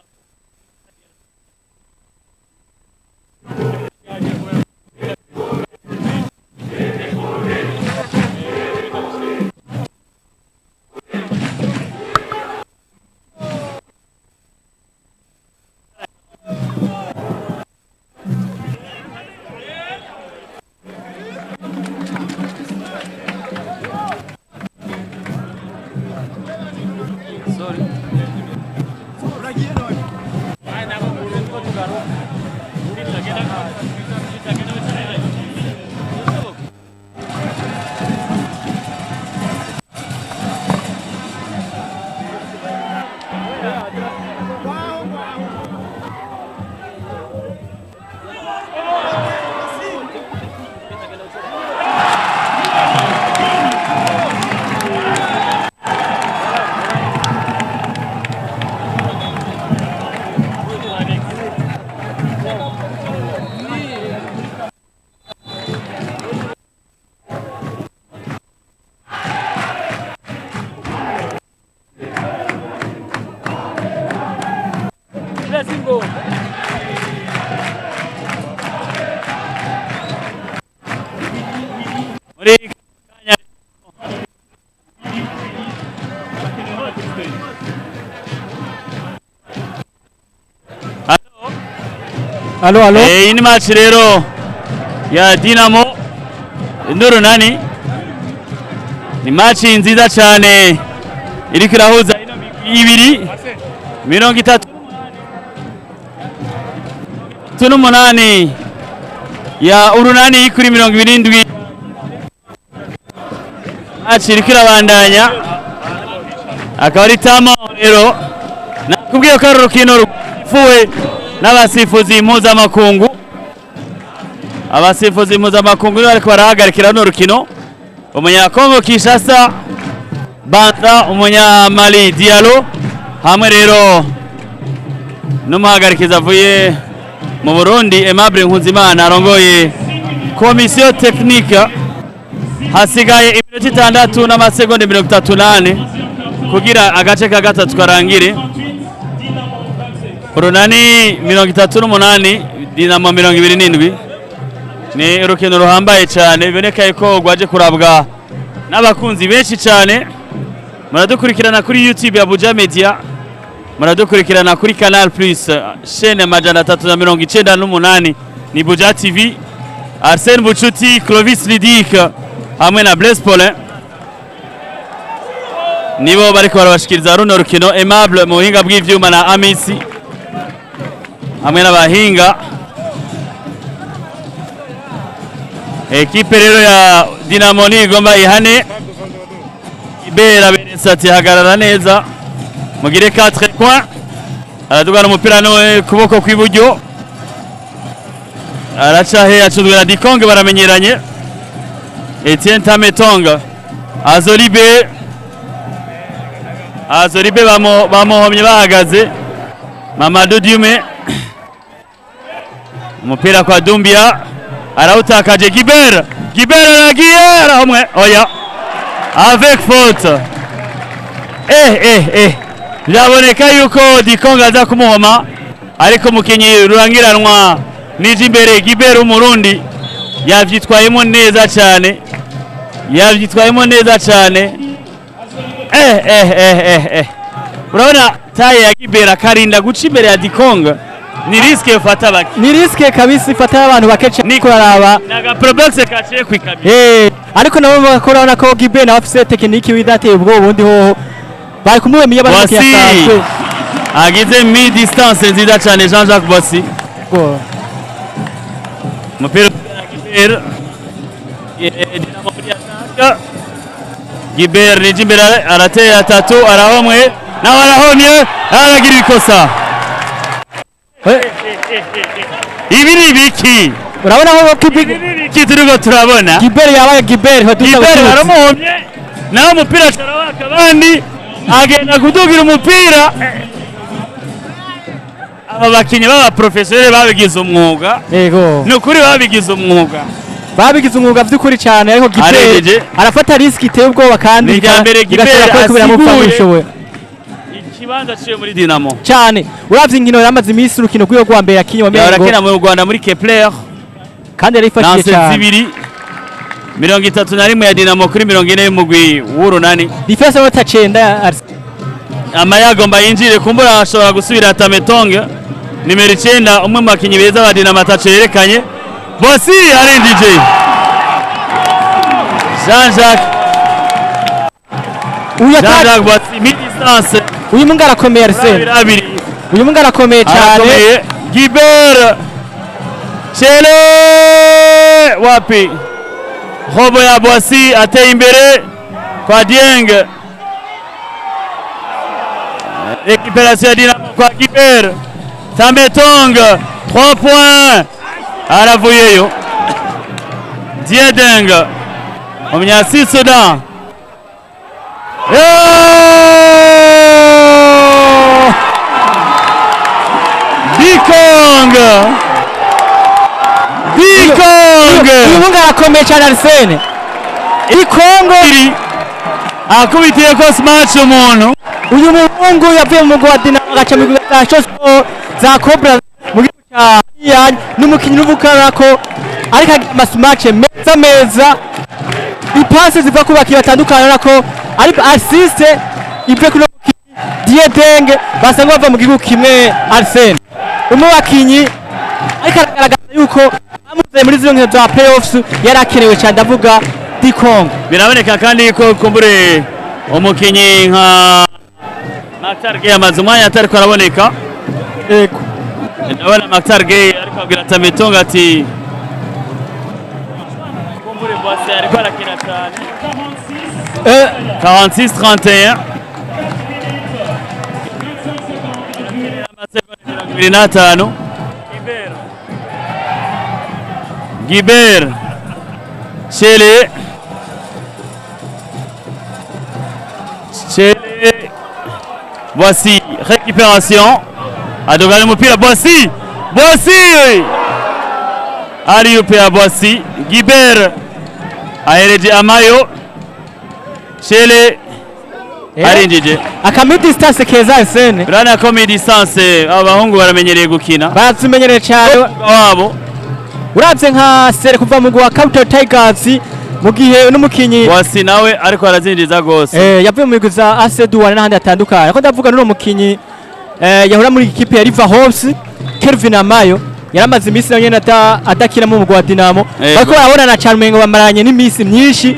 Alo. iyi ni match rero ya Dinamo n'Urunani, ni match nziza cyane iriko irahuza ino migwi ibiri. 38 ya Urunani kuri 27. Match iriko irabandanya, akaba ari tamo rero, nakubwiye ko ari urukino rufuwe n'abasifuzi mpuzamakungu. Abasifuzi mpuzamakungu nibo bariko barahagarikira runo rukino, umunyakongo Kinshasa Banza, umunyamali Diallo, hamwe rero n'umuhagarikizi avuye mu Burundi Aimable Nkuzimana arongoye komisiyo tekinike. Hasigaye iminota 6 n'amasegonda 38 kugira agace ka gatatu karangire. Urunani 38, Dinamo 27. Ni urukino ruhambaye cyane, biboneka ko rwaje kurabwa n'abakunzi benshi cyane. Muradukurikirana kuri YouTube ya Abuja Media, muradukurikirana kuri Canal Plus chaîne 398 ni Buja TV. Arsène Bucuti, Clovis Lidic hamwe na Blaise Paulin nibo bariko barabashikiriza runo rukino. Aimable mu buhinga bw'ivyuma na Amisi hamwe n'abahinga. Ekipe rero ya Dinamo ni igomba ihane ibera beresati hagarara neza, mugire 4 points. Aradugana umupira no kuboko kw'iburyo, araca he acudwe na Dikonge, baramenyeranye. Etienne Tametonga, Azoribe bamuhomye bahagaze. Mamadou Diume, umupira kwa Dumbia, arawutakaje. Gibert aragiye, arahomwe. Oya, avec faute. Byaboneka yuko Dikonge aza kumuhoma, ariko mukinyi rurangiranwa Nijimbere Gibert umurundi yavyitwayemo neza cyane, urabona taye ya Gibert akarinda guca imbere ya Dikonge. Ni riske ufata bake, ni riske kabisa ifata abantu bakeca niko araba naga probex kaciye kwikabira. Ariko nabo bakorana ko Gibert na afise tekiniki widateye ubwo bundi ho bari kumuhemiye abantu kiyasanzwe. Agize mid distance nziza cyane Jean-Jacques Bossy. Mupira Gibert Dinamo yataka. Gibert Nijimbere arateye atatu, arahomwe nawe arahomye, aragira ikosa. Ibi ni biki? Urabona aho Gibert turiko turabona Gibert yabaye Gibert aramuhomye, nawe umupira tarawaka bandi agenda kudugira umupira. Aba bakinyi baba professionnel babigize umwuga. Yego, nukuri babigize umwuga by'ukuri cyane. Ariko Gibert arafata risk iteye ubwoba kandi Gibert asiguye ikibanza ciye muri Dinamo cyane. Uravye inkino yamaze iminsi urukino rw'iyo rwa mbere yakinye yarakina mu Rwanda muri Kepler, kandi yarifashije cyane. 31 ya Dinamo kuri 40 y'umugwi w'Urunani. Defense wata 9 Amayagomba yinjire kumbura ashobora gusubira Tametonga nimero 9, umwe mu bakinyi beza ba Dinamo atacerekanye. Bossy arindije Jean-Jacques Bossy mid distance. Uyu mungara akomeye Arsene, uyu mungara akomeye cyane. Gibert Chele wapi, robo ya Bossy ateye imbere kwa Dieng. Récupération ya Dinamo kwa Gibert. Tametonga 3 points, aravuyeyo. Dieng umunyasi Sudan. Dikonge uyu mungara akomeye cyane Arsene. Dikonge akubitiye ko smash umuntu. Uyu muhungu yavuye mu mugwa Dinamo agaca mu za Cobra mu gihugu cya Iran, n'umukinyi n'ubukara ko ariko amasmatch meza. Ipasi ziva ku bakinnyi batandukanye, nako ari assist ive kuno Dieng basanga bava mu gihugu kimwe. Arsene umubakinyi ariko aragaragaza yuko amuze muri zino nkino za playoffs yarakenewe cyane ndavuga Dikong. biraboneka kandi ko kumbure umukinyi nka Maktar Gueye amaze umwanya atari ko araboneka. Yego. Ndabona Maktar Gueye ariko abwira Tametonga ati kumbure Boissy ariko arakina cyane. 46-31 25 Guibert Chele Boissy récupération adogana umupira Boissy ari upea Boissy Guibert ahereje Amayo Chele arinjije Akamid distance keza sene. Brana comedy distance abahungu baramenyereye gukina Barazimenyereye cyane wabo uravye nka sere kuva mu gwa Capital Tigers mu gihe n'umukinyi Boissy nawe ariko arazinjiza gose yavuye mu migwi za AC Douane n'ahandi atandukanye ariko ndavuga n'uwo mukinyi yahora muri ikipe ya River Hawks Kelvin Amayo yaramaze iminsi nayo nyene adakina mu mugwa Dinamo ariko barabonana cyane umengo bamaranye n'iminsi myinshi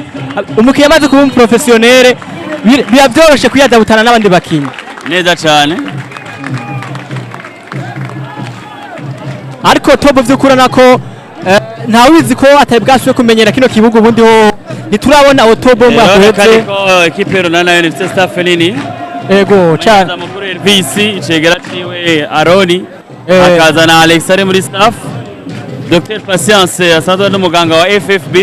umukinyi amaze kuba umuprofessionnel biba byoroshe kuyadabutana n'abandi bakinyi neza cyane ariko tobo vy'ukura nako ntawizi ko atari bwasuye kumenyera kino kibuga ubundi ho niturabona otobo mu akweze ko equipe runana yo nifite staff nini ego cyane mukuru RVC icegera ciwe Aroni akazana Alex ari muri staff Dr Patience asanzwe n'umuganga wa FFB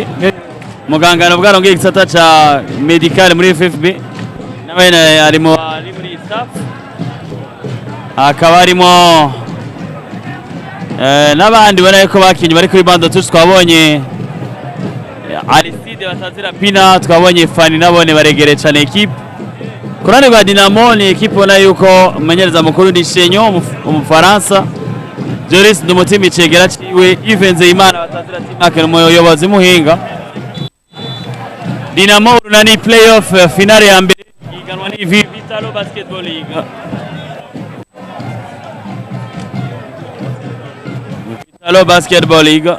muganga no bwarongeye igisata ca medical muri FFB nawe arimo ari muri staff akaba arimo n'abandi bana ko bakinyi bari kuri bando tuzi twabonye Aristide Batazira Pina twabonye Fani nabone baregere cyane equipe kurane rwa Dinamo ni equipe ubona yuko umenyereza mukuru ni Shenyo umufaransa Joris Ndumutima icegera ciwe Ivenze Imana Batazira Timake umuyobozi muhinga Dinamo runani playoff finale ya mbere iganwa ni Vitalo Basketball League Vitalo Basketball League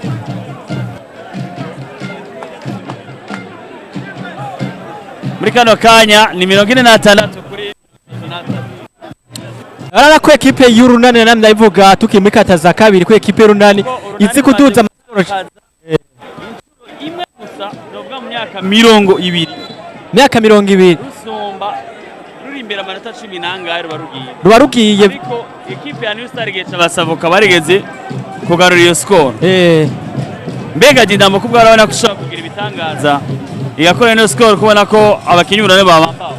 muri kano kanya ni 46 kuri arana ko equipe y'urunani namwe ndayivuga tukimikata za kabiri ko equipe runani izi kuduza imwe gusa novuga mu myaka 20 rusumba ruri imbere amanota 10 nangahe ruba rugiye ariko equipe ya New Star Gate basavuka barigeze kugarura iyo score mbega Dinamo kubwo barabona ko ushobora kugira ibitangaza igakora ino score kubona ko abakinyi urane babambaho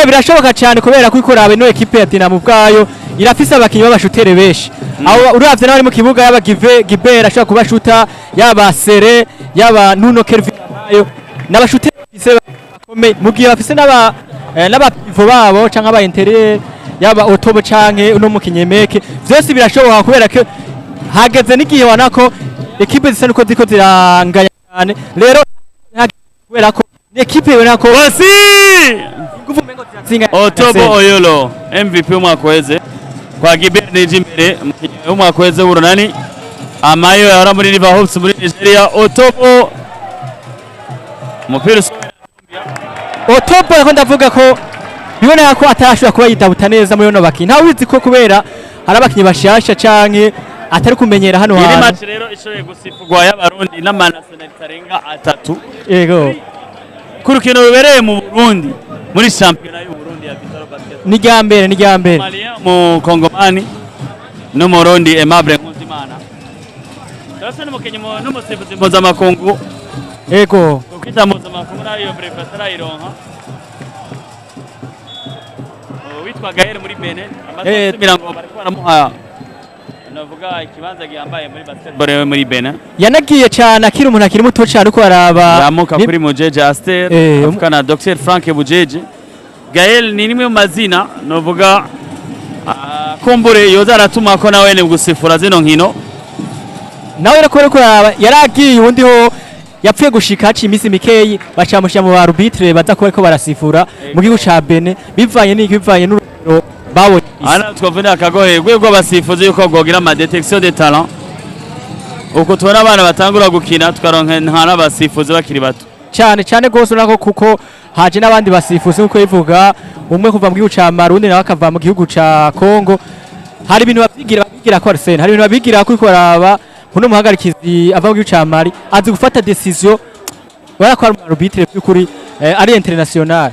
birashoboka cyane kubera ko ikora ino equipe ya Dinamo ubwayo irafise abakinyi b'abashutere benshi aho uravye n'abari mu kibuga yaba Guibert ashobora kubashuta yaba Sere yaba Nuno Kelvin Amayo n'abashutere bakomeye mu gihe bafise n'abapivo babo canke aba interieur yaba Otobo canke uno mukinyi Meke vyose birashoboka kubera ko hageze n'igihe wanako equipe zisa nuko ziko ziranganya cyane rero kubera ko ni equipe yona ko Otobo Oyolo MVP umwaka weze kwa Guibert nije imbere umwaka weze urunani Amayo yara muri River Hawks muri Nigeria Otobo umupira Otobo yako ndavuga ko biboneka ko atarashobora kuba yidabuta neza muri no bakinyi nta wizi ko kubera hari abakinyi bashasha canke atari kumenyera hano hantu. Iri match rero ishoboye gusifurwa y'abarundi n'amanationality arenga 3. Yego. Ku rukino rubereye mu Burundi muri championnat y'u Burundi ya Vitalo Basket. Ni ryambere. Malia mu Kongomani no mu Burundi Aimable Nkuzimana. Turasa n'umukenyi n'umusifuzi mpuzamakungu. Yego. Ukita mpuzamakungu nayo Brefatara ironka. Witwa Gaël muri Benin amaze mirango bari kwaramuha navuga ikibanza gihambaye muri basketball muri Benin yanagiye cyane akiri umuntu akiri muto cyane uko araba yamuka kuri Mujeje Aster afukana Dr Frank Bujeje Gaël ni nimwe mu mazina navuga kumbure yoza aratuma ko nawe ne gusifura zino nkino nawe reko yaragiye ubundi ho yapfuye gushika haci imisi mikeyi bacamusha mu arbitre baza ko bariko barasifura mu gihugu ca Benin bivanye n'urugero babonye ana twavuna akagohe gwego basifuze yuko gogira ama detection de talent uko tubona abana batangura gukina tukaronka n'abasifuzi bakiri bato cyane cyane gose urako kuko haje n'abandi basifuzi nkuko bivuga umwe kuva mu gihugu ca Marundi nawe akava mu gihugu ca Kongo hari ibintu babigira ko Arsene hari ibintu babigira ko ikoraba kuno muhagarikizi ava mu gihugu ca Mali azi gufata decision barakora mu arbitre by'ukuri ari international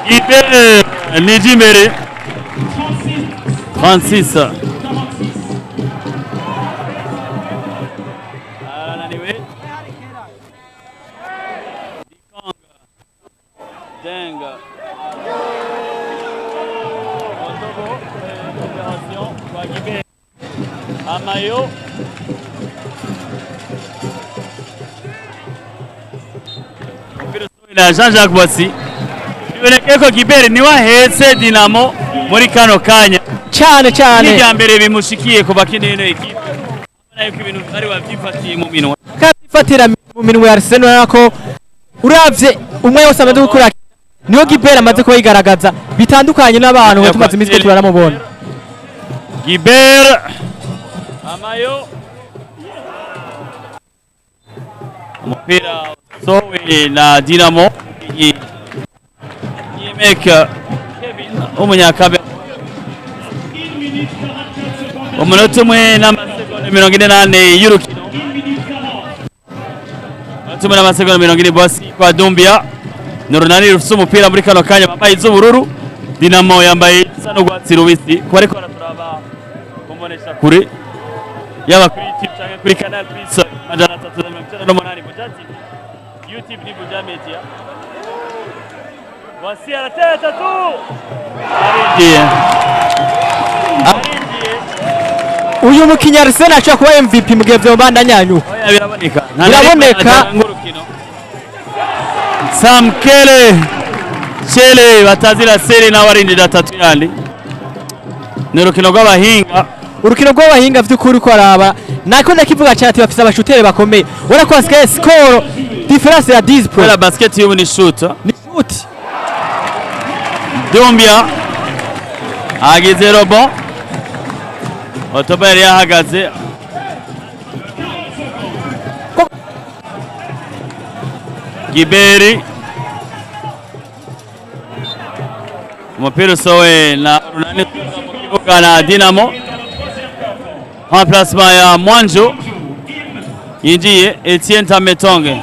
Guibert nije imbere 36 arananiwe Denga Otobo opération kwa Guibert Amayo na Jean-Jacques Boissy biboneka ko Guibert niwe ahetse Dinamo muri kano kanya cyane cyane n'irya mbere bimushikiye ku bakina ino ekipe ubona yuko ibintu bari babyifatiye mu minwa kabifatira mu minwe ya Arsenal nako uravye umwe wose amaze gukura niyo Guibert amaze kuba yigaragaza bitandukanye n'abantu tumaze iminsi turamubona Guibert Amayo umupira sowe na Dinamo Yemeka Kevin umunyakabe umunota umwe n'amasegonda 48 y'urukino umunota n'amasegonda 40 Boissy kwa Dumbia Nurunani rufite umupira muri kano kanya bambaye iz'ubururu Dinamo yambaye isa n'urwatsi rubisi ko ariko turaba kumbonesha kure yaba kuri YouTube cyangwa kuri Canal Plus majana 398 Bujati YouTube ni Buja Media Boissy arateye tatu uyu mukinya Arsenal ashobora kuba MVP mu gihe vyobanda nyanyu oya biraboneka biraboneka Sam Chele batazira seri na warindira tatu yandi ni urukino rw'abahinga vy'ukuri ko araba nako ndakivuga cyane ati bafise abashutere bakomeye ura ko asigaye score difference ya 10 points la basket yo ni shoot Dumbia agize robo Otobo yari yahagaze Guibert umupira usowe na Runani mu kibuga na Dinamo remplacement ya Mwanjo yinjiye Etienne Tametonge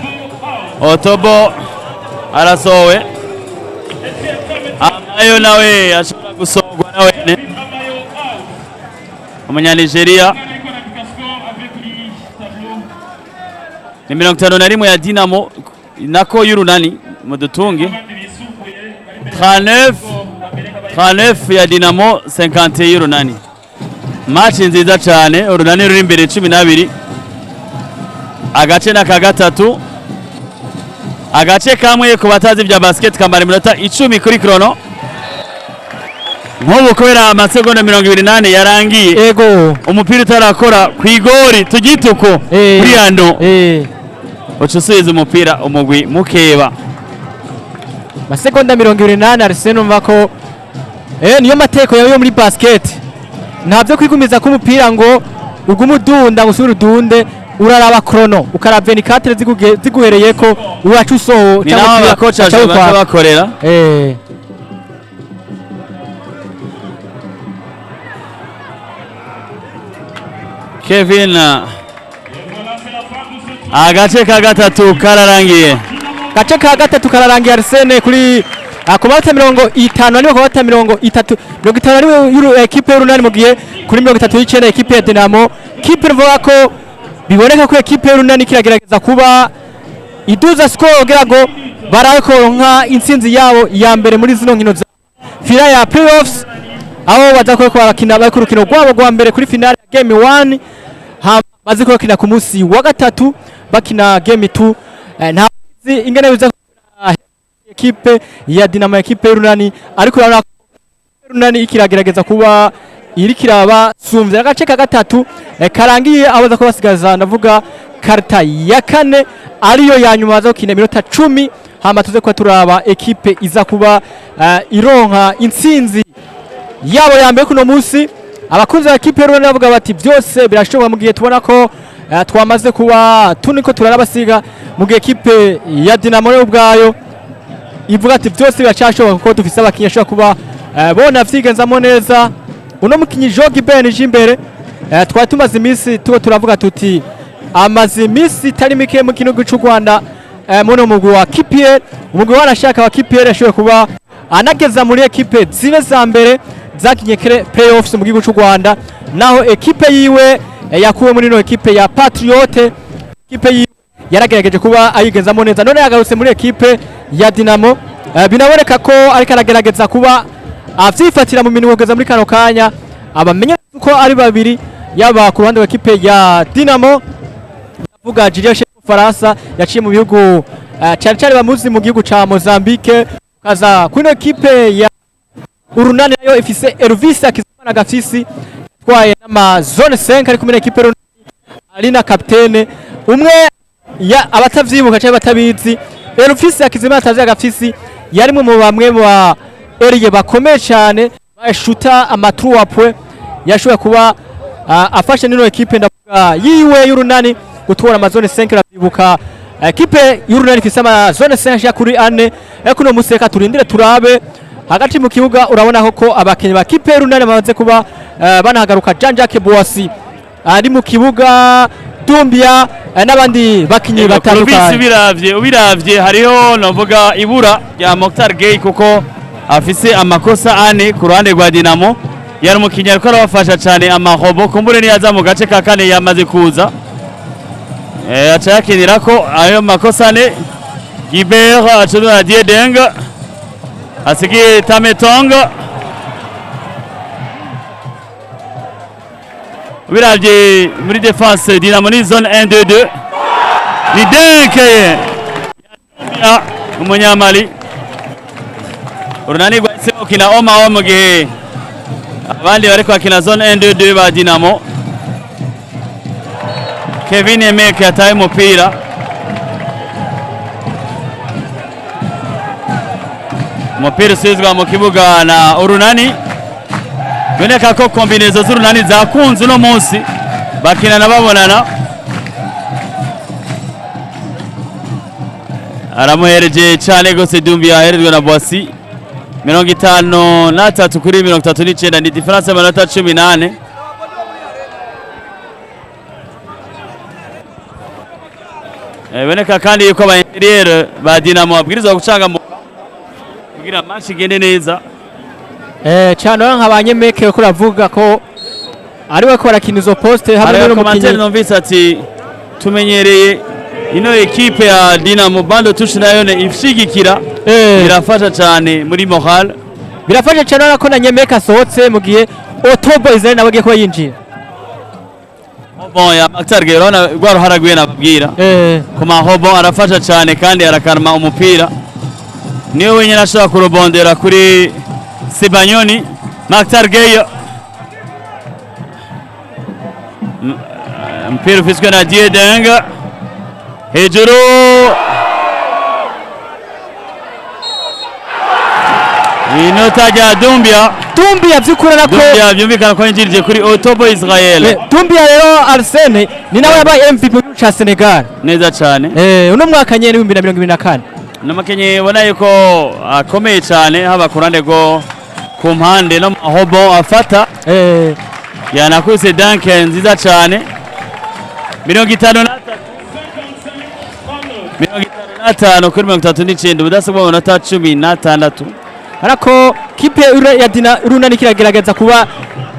Otobo arasowe Amayo nawe ashobora gusogwa nawe Umunya-Nigeria ni 51 ya Dinamo nako y'Urunani mudutunge 39 ya Dinamo 50 y'Urunani match nziza cyane Urunani ruri imbere 12 agace na kagatatu agace kamwe ku batazi bya basket kamara iminota 10 kuri chrono nk'ubu kubera amasegonda 28 yarangiye ego umupira utarakora ku igori tugituko kuri hano ucusubiza umupira umugwi mukeba masegonda 28 Arsenal mvako niyo mateko yawe muri basket ntabyo kwigumiza ko umupira ngo ugumudunda gusubira udunde uraraba chrono ukaraba 24 ziguhereye ko uracu so cyangwa abakoca bakorera Kevin agace ka gatatu kararangiye gace ka gatatu kararangiye Arsene kuri akomata 50 ari akomata 30 50 ari equipe y'Urunani mu gihe kuri 39 equipe ya Dinamo kipe ruvuga ko biboneka ko equipe y'Urunani kiragerageza kuba iduza score kugira ngo barabe ko nka intsinzi yabo ya mbere muri zino nkino za final ya playoffs aho bazakora ko barakina bari ku rukino rwabo rwa mbere kuri final ya game 1 bazi ko bakina ku munsi wa gatatu bakina game 2 nta ingene biza equipe ya Dinamo equipe y'Urunani ariko Urunani ikiragerageza kuba iri kiraba sumvye agace ka gatatu karangiye abaza ko basigaza ndavuga karta ya kane ariyo ya nyuma zo kina minota 10 hama tuze kwa turaba equipe iza kuba ironka intsinzi yabo ya mbere kuno munsi abakunzi ba equipe y'Urunani bavuga bati byose birashoboka mu gihe tubona ko twamaze kuba tuniko turarabasiga mu gihe ekipe ya Dinamo yo ubwayo ivuga ati byose biracashoboka kuko dufise abakinyi ashobora kuba bona vyigenzamo neza. Uno mukinyi Jogi Ben imbere twari tumaze iminsi turavuga tuti amaze iminsi itari mike mu gihugu cy'u Rwanda muno mugwi wa KPR, umugwi warashaka wa KPR ashobora kuba anageza muri ekipe zine za mbere zakinye playoffs mu gihugu cy'u Rwanda, naho ekipe yiwe yakuwe muri no ekipe ya Patriote, ekipe yiwe yaragerageje kuba ayigenzamo neza, none yagarutse muri ekipe ya Dinamo. Binaboneka ko ariko aragerageza kuba avyifatira mu minwe kugeza muri kano kanya, abamenye ko ari babiri yaba ku ruhande rw'ekipe ya Dinamo avuga Julien Faransa yaciye mu bihugu cyane cyane bamuzi mu gihugu ca Mozambique, kaza kuri ekipe ya Urunani nayo ifise Elvis Akizimana Gafisi twaye n'ama zone 5 ari kumwe ekipe ari na kapitene umwe ya abatavyibuka cyane batabizi. Elvis Akizimana Tazi Gafisi yari mu bamwe wa eriye bakomeye cyane bashuta amatru apwe yashoboye kuba afashe nino ekipe ndavuga yiwe y'Urunani gutwara amazone 5 rabibuka. Ekipe y'Urunani ifise amazone 5 ya kuri 4 ariko no museka turindire turabe hagati mu kibuga. Urabona ko abakenyi ba kipe y'Urunani bamaze kuba banahagaruka. Jean Jacques Boissy ari mu kibuga, Dumbia n'abandi bakinyi batandukanye. Ubiravye hariho novuga ibura ya Mokhtar Gueye kuko afise amakosa ane ku ruhande rwa Dinamo. Yari umukinyi ariko arabafasha cyane amahobo kumbure niyaza mu gace ka kane yamaze kuza aca yakinira ko ayo makosa ane. Gibert acudura Diedeng asigiye Tametonga. Ubiravye muri defense Dinamo ni zone 1-2-2 ni Denke umunyamali. Urunani rwahise ukina oma mu gihe abandi bariko bakina zone 1-2-2 ba Dinamo. Kevin Emek yataye umupira, umupira usizwa mu kibuga na Urunani. Biboneka ko kombinezo z'Urunani zakunze uno munsi bakinana babonana. Aramuhereje cyane gose Dumbia aherejwe na Boissy 53 kuri 39 ni difference y'amanota 18. Biboneka kandi yuko aba interieur ba Dinamo babwirizwa gucanga kugira match igende neza. Cyane nk'abanyemeke ko ravuga ko ari we ko barakina izo poste hamwe n'umukinyi numvise ati tumenyereye ino ekipe ya Dinamo bando touche nayo ne ifshigikira birafasha cyane muri moral, birafasha cyane ko na Nyemeka asohotse mu gihe Otobo izari nawe giye kuba yinjira. Bon ya Mokhtar Gueye urabona rwaro haraguye nababwira ku mahobo arafasha cyane kandi arakarma umupira, niwe wenyine ashobora kurobondera kuri Sebanyoni. Mokhtar Gueye mpira ufiswe na Diedeng hejuru inota rya Dumbia vyukura nako Dumbia vyumvikana ko yinjirije kuri Otobo Israel. Dumbia rero Arsene ni nawe yabaye MVP cha Senegal neza cyane uno mwaka nyene 2024 namakenye bona yuko akomeye cyane haba kurande go ku mpande no mahobo afata yanakuse Duncan nziza cyane 53 kuri 39 budasabwa amanota 16 ariko kipe ya Urunani kiragerageza kuba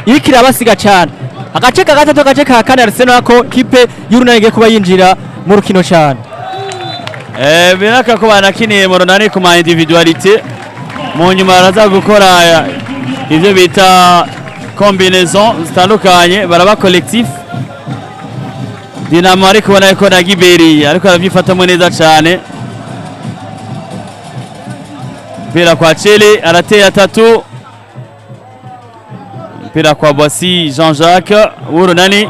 irikira basiga cyane. Agace ka gatatu agace ka kane Arsenal ko kipe y'Urunani igiye kuba yinjira mu rukino cyane. Biraka ko banakiniye mu Urunani ku ma individualité mu nyuma baraza gukora ivyo bita combinaison zitandukanye baraba collectif. Dinamo ariko ubona ko na Giberi ariko arabyifatamo neza cyane. Mpira kwa Chele arateye atatu, mpira kwa Boissy Jean-Jacques Urunani.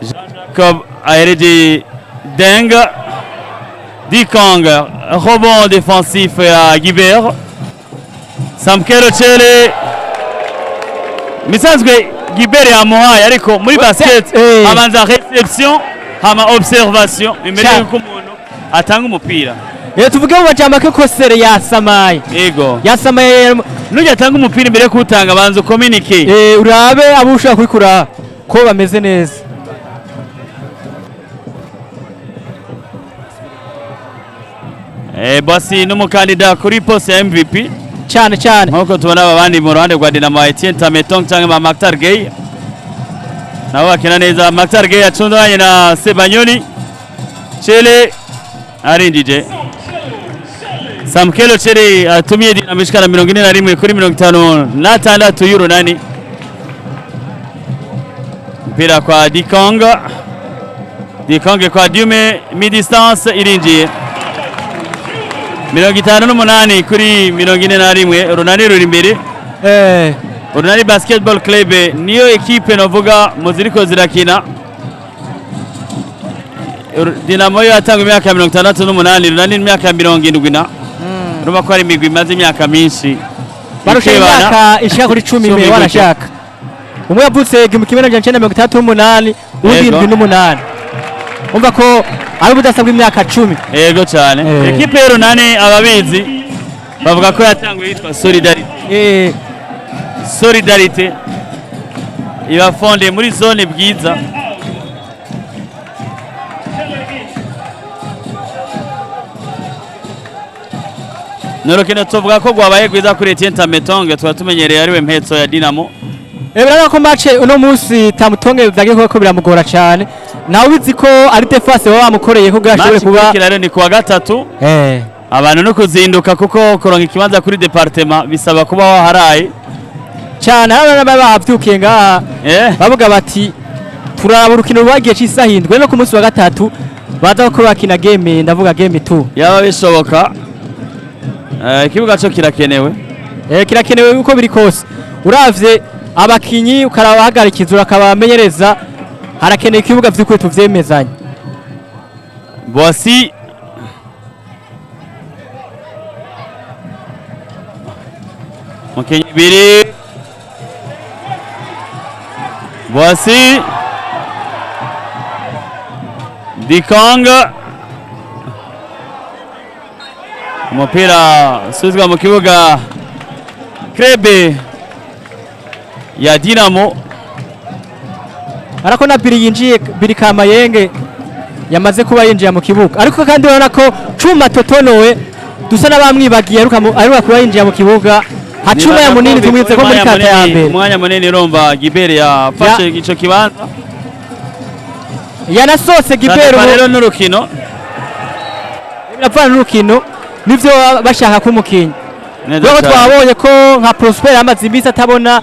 Jean-Jacques ahereje Deng Dikang, rebond défensif à Gibert. Samkelo Chele misanzwe Gilbert yamuhaye ariko muri basket eh. abanza reception hama observation imbere Cyane. yuko umuntu atanga umupira. tuvuge mu majambo ko Kosere yasamaye Yego. yasamaye Nujya atanga umupira imbere yo kuwutanga banza communicate. urabe abo ushaka kubikura ko bameze neza. Basi n'umukandida kuri poste ya MVP cyane cyane nkuko tubona aba bandi mu ruhande rwa Dinamo Etienne Tametong cyangwa ba Maktar Gueye nabo bakina neza. Maktar Gueye acundanye na Sebanyoni Chele arindije Samkelo Chele atumye Dinamo ishikana 41 kuri 56 euro nani mpira kwa Dikonga kwa Dume mi distance irinjiye 58 kuri 41 Runani ruri imbere. Runani Basketball Club niyo ekipe novuga muziriko zirakina. Dinamo yatanga imyaka 68 Runani imyaka 70 urumva ko ari imigwi imaze imyaka myinshi barusha imyaka ishaka kuri 10 wanashaka umwe yavutse mu 1968 undi 78 umva ko ari budasabwa imyaka 10. Yego cyane. Ekipe ya Runani ababizi bavuga ko yatanguye yitwa Solidarity. Solidarity iba fonde muri zone Bwiza. Norokino tuvuga ko gwabaye gwiza kuri Etienne Tametong twatumenyereye ari we mpetso ya Dinamo. Birabona ko match uno munsi Tamutonge byagiye ko biramugora cyane. Nawe ubizi ko ari defense baba bamukoreye ko gashobore kuba kirare ni kuwa gatatu. Abantu no kuzinduka kuko koronka ikibanza kuri departement bisaba kuba waharaye cyane. Abana babyukiye ngaha bavuga bati turaba urukino rwagiye cisahindwe no ku munsi wa gatatu baza ko bakina game, ndavuga game 2 yaba bishoboka. Ikibuga cyo kirakenewe. Kirakenewe uko biri kose. Uravye abakinyi ukarabahagarikiza urakabamenyereza harakeneye ikibuga vy'ukuri tuvyemezanye. Bosi Mukenyi biri Bosi Dikonga umupira usuzwa mu kibuga Krebe ya Dinamo ariko na biri yinjiye biri Kamayenge yamaze kuba yinjiye mu kibuga ariko kandi urabona ko Cuma Totonowe dusa nabamwibagiye aruka kuba yinjiye mu kibuga hacuma ya munini tumwitse ko muri kata ya mbere umwanya munini romba Gilbert yafashe ico kibanza yanasose Gilbert rero n'urukino birapfana n'urukino nivyo bashaka kumukinya rero twabonye ko nka Prosper amaze imbisi atabona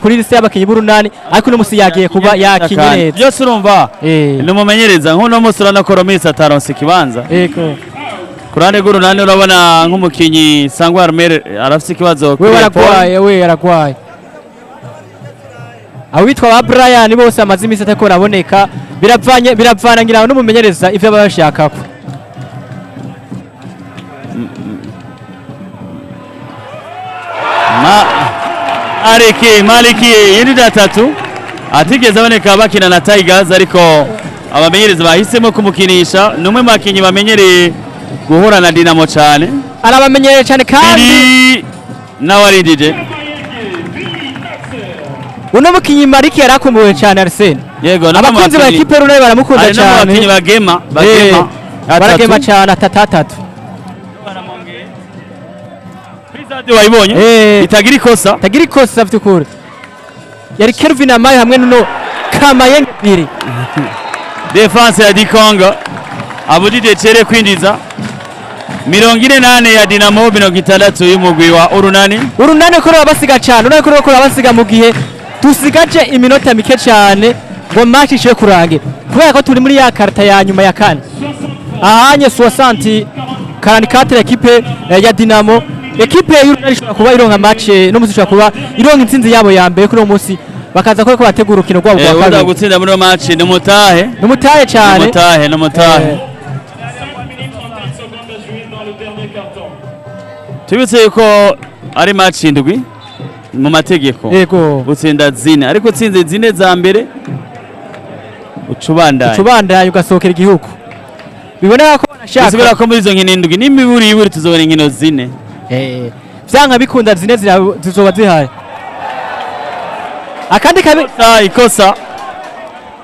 kuri liste y'abakinyi b'Urunani ariko no musi yagiye kuba yakinye neza byose urumva numumenyereza nkuno musi urana ko Romisi ataronse kibanza kurane g'Urunani urabona nk'umukinyi Sangwa Armel arafite ikibazo we yaragwaye abo bitwa ba Brian bose amaze imbisi atako raboneka biravana ngira n'umumenyereza ivyo babashakako Maliki yindi gatatu atigeze aboneka bakina na Tigers ariko abamenyereza bahisemo kumukinisha numwe makinyi bamenyereye guhura na Dinamo cyane arabamenyereye cyane kandi nawarindije uno mukinyi Maliki yarakumbuwe cyane Arsene. Yego abakunzi ba equipe runani baramukunda cyane abakinyi bagema cyane atatatu wayibonye itagira ikosa by'ukuri yari Kelvin Amaye hamwe no Kamayenge biri defense ya Dikonga abudide chere kwinjiza 48 ya Dinamo 60 y'umugwi wa Urunani ko basiga cyane urako ko basiga mu gihe dusigaje iminota mike cyane ngo match ishe kurangira kubera ko turi muri ya karta ya nyuma ya kane ahanye 60 44 equipe ya Dinamo ekipe y'Urunani ishobora kuba ironka match no musi ishobora kuba ironka intsinzi yabo ya mbere kuri uwo musi bakaza ko bategura urukino rwabo rwa kabiri gutsinda muri match ni mutahe cyane no mutahe tubitse yuko ari match indwi mu mategeko yego utsinda zine ariko utsinze zine za mbere ucubandanya ucubandanya ugasohokera igihugu biboneka ko banashaka bisubira ko muri izo nkino indwi n'imiburi tuzobona inkino zine vyanka bikunda zine zizoba zihari akandi kabi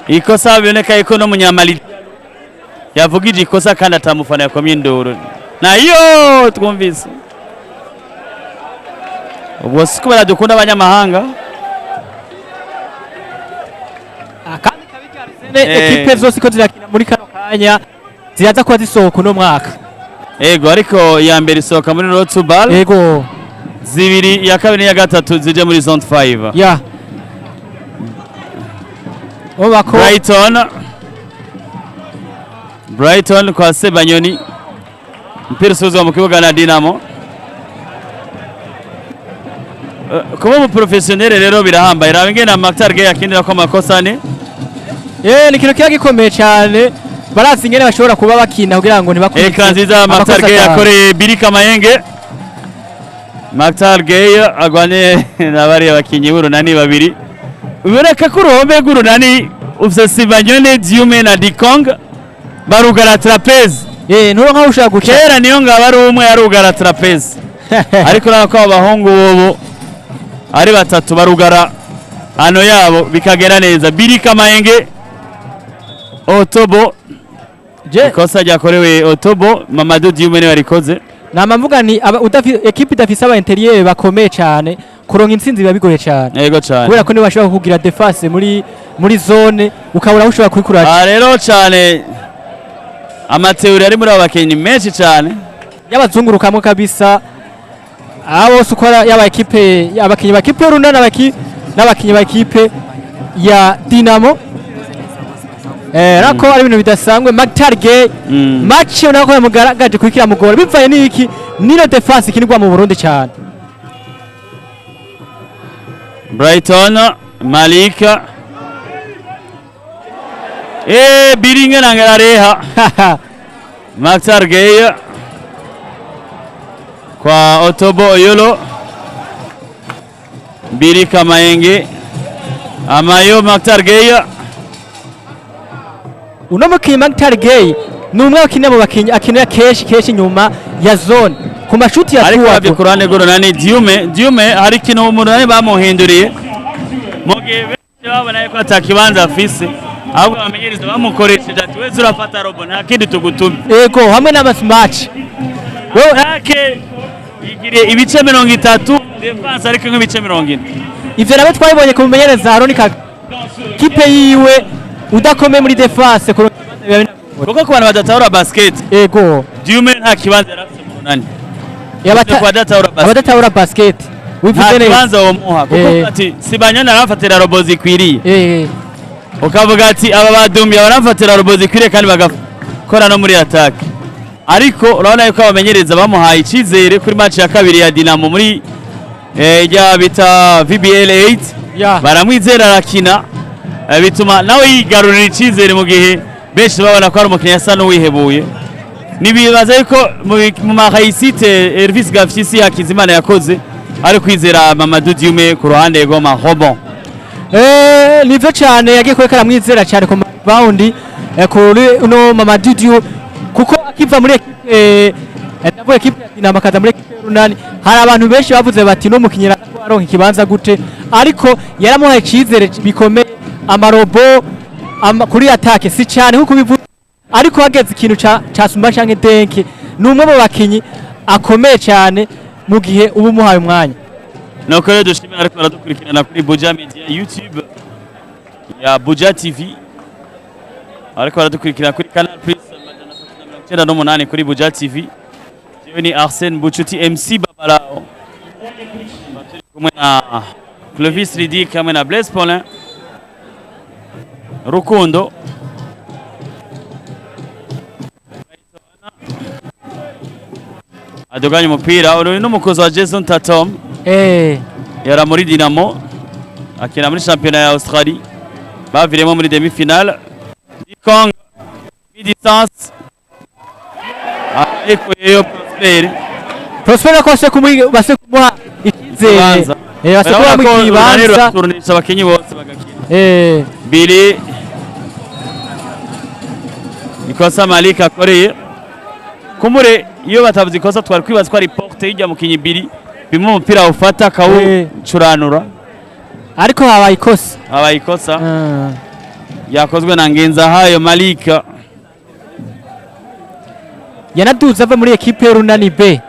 ikosa biboneka yuko no munyamali yavugije ikosa kandi atamufana yakomye induru nayo twumvise ubwo siko baradukunda abanyamahanga akandi kabi ekipe zose ko zirakina muri kano kanya ziraza kuba zisohoka uno mwaka ego ariko iya mbere isohoka muri Rotubal ego zibiri iya kabiri n'iya gatatu zije muri zone 5 ya obako Brighton kwa Sebanyoni mpira usuzwa mu kibuga na Dinamo kuba mu professionnel rero birahambaye rabengena Maktar Gay akindira ko amakosa ne ni kintu kiya gikomeye cyane barazi ingene bashobora kuba bakina kugira ngo ntibakurikize eka nziza Maktar Gay akore Birika Mayenge Maktar Gay agwane nabari abakinyi b'urunani babiri uboneka ko uruhombe rw'urunani ufise Sebanyoni Diume na Dikong barugara trapeze nuro nkaho ushaka guca kera niyo ngaba ari umwe yarugara trapeze ariko nako abahungu bobo ari batatu barugara hano yabo bikagera neza Birika Mayenge Otobo ikosa ryakorewe Otobo Mamadou Diume ne warikoze namavuga ni ekipe idafise aba interieur bakomeye cyane kuronka intsinzi biba bigoye cyane yego cyane kubera ko ntibashobora kugira defense muri zone ukabura aho ushobora kubikuraje rero cyane amateori ari muri abakenyi menshi cyane yabazungurukamwe kabisa abo sukora yaba ekipe abakinyi ba kipe runana n'abakinyi ba ekipe ya Dinamo rako ari ibintu bidasanzwe Maktar Gay match unako yamugaragaje kurikira mugora bivaye n'iki nino defense kinigwa mu Burundi cyane Brighton Malika Biringa nangara reha Maktar Gay kwa Otobo Oyolo Birika Mayenge Amayo Maktar Gay uno mukinyi Maktar Gay numwe akinira mu bakinyi akinira keshi nyuma ya zone ku mashuti ya ariko abye kurane goronani Diume hari kintu umunani bamuhinduriye mugihe babona ko atakibanza afise ahubwo bamenyereza bamukoresheje ati wese urafata robo nta kindi tugutumye ego hamwe n'aba match yake igiriye ibice 30 defense ariko nk'ibice 40 ivyo nabo twabibonye ku mumenyereza Aroni kipe yiwe udakome muri defense kuko ku bantu badatahura basket ego Diume nta kibanza yarafise mu runani abadatahura basket nta kibanza womuha kuko ati Sibanyana arafatira robo zikwiriye ukavuga ati aba badumbi barafatira robo zikwiriye kandi bagakora no muri attack ariko urabona yuko abamenyereza bamuhaye ikizere kuri match ya kabiri ya Dinamo muri ijya bita VBL 8 baramwizera arakina bituma nawe yigarurira ikizere mu gihe benshi babona ko ari umukinnyi asa n'uwihebuye nibibaza yuko mu mahayisite Elvis Gafyisi Hakizimana yakoze ari kwizera Mamadou Diume ku ruhande rw'ama Robon nivyo cyane yagiye kwekara mwizera cyane ku baundi kuri uno Mamadou Diume kuko akiva muri ndavuye ekipe ya Dinamo akaza muri ekipe runani hari abantu benshi bavuze bati no mukinyira aronka ikibanza gute ariko yaramuhaye ikizere bikomeye amarobo kuri attaque si cyane nkuko bivuze ariko hageze ikintu cyasumba canke denke numwe mu bakinyi akomeye cyane mu gihe ubu muhaye umwanya nuko rero dushimira ariko baradukurikirana kuri Buja Media YouTube ya Buja TV ariko baradukurikirana kuri Canal Plus 98 kuri Buja TV jewe ni Arsène Bucuti MC Babalao kumwe na Clovis Ridi kamwe na Blaise Paulin Rukundo adoganya umupira uri n'umukozi wa Jason Tatum yara muri Dinamo akina muri championnat ya Australie baviremo muri demi finale Dikong distance ariko yeyo Prosper ko se kumuha ikizere basekura mu kibanza turunisha abakinyi bose bagakina biri ikosa Malik akoreye kumure iyo batavuze ikosa twari kwibaza ko ari porte y'ijya mukinyi biri bimwe umupira ufata kawucuranura ariko habaye ikosa yakozwe na Ngenzahayo Malik yanaduze ava muri ekipe y'Urunani B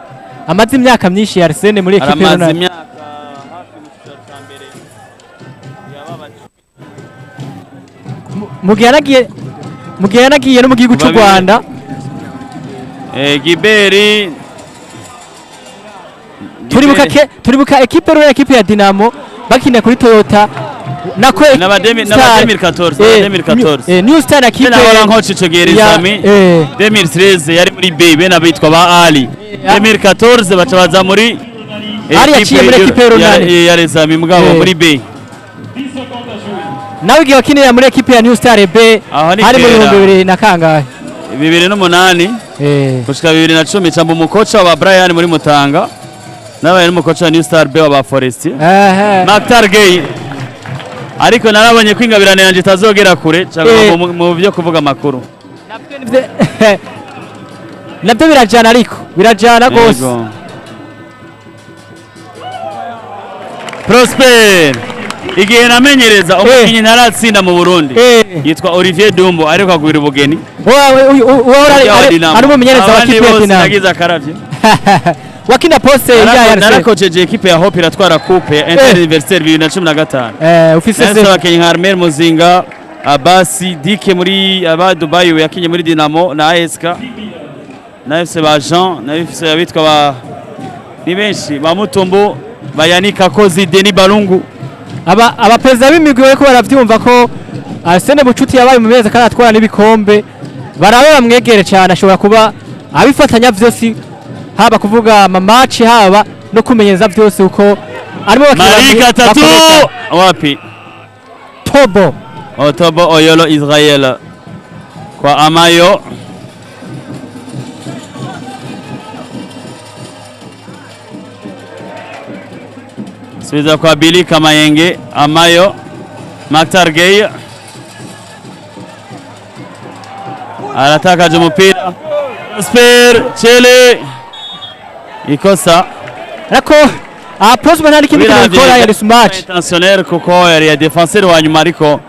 amaze imyaka myinshi ya Arsene muri ekipe y'Urunani mu gihe yanagiye no mu gihugu cy'u Rwanda Giberi turibuka ekipe y'Urunani ekipe ya Dinamo bakina kuri Toyota nako na 2014 New Star ekipe na nkoci Cegerizami 2013 yari muri B bena bitwa ba Ali 2014 bacabaza muri ekipe y'Urunani ya Rezami mugabo muri B nawe igihe wakinira muri ekipe ya New Star B hari muri 2000 na kangahe 2008 gushika 2010 cyamba umukoca wa Brian muri Mutanga nabaye n'umukoca wa New Star B wa Forestier Maktar Gay ariko narabonye ko ingabirane yanje itazogera kure cyangwa mu byo kuvuga makuru nabyo birajana ariko birajana gose Prosper igihe namenyereza umukinyi ntaratsinda mu Burundi yitwa Olivier Dumbo ariko agwira ubugeni ari umumenyereza wa kipe ya Dinamo nagize akaravye wakina poste ya narakojeje ekipe ya Hope iratwara coupe Interuniversitaire 2015 ufise se abakinyi nka Armel Muzinga Abasi Dike muri aba Dubai yakinye muri Dinamo na ASK na FC ba Jean na FC abitwa ba ni benshi ba Mutombo bayanika kozi Denis Balungu abaperezida b'imigwi bariko baravyumva ko Arsene Bucuti yabaye mu mezi kandi atwara n'ibikombe barabe bamwegere cyane ashobora kuba abifatanya vyose haba kuvuga mamaci haba no kumenyeza vyose uko arimo Marika tatu wapi Tobo Oyolo Israel kwa Amayo Suiza kwa Billy Kamayenge Amayo Maktar Gay anataka umupira Prosper Chele ikosa rako Prosper ntari kimwe gikora ya match intentionnaire kuko yari ya defenseur wa nyuma ariko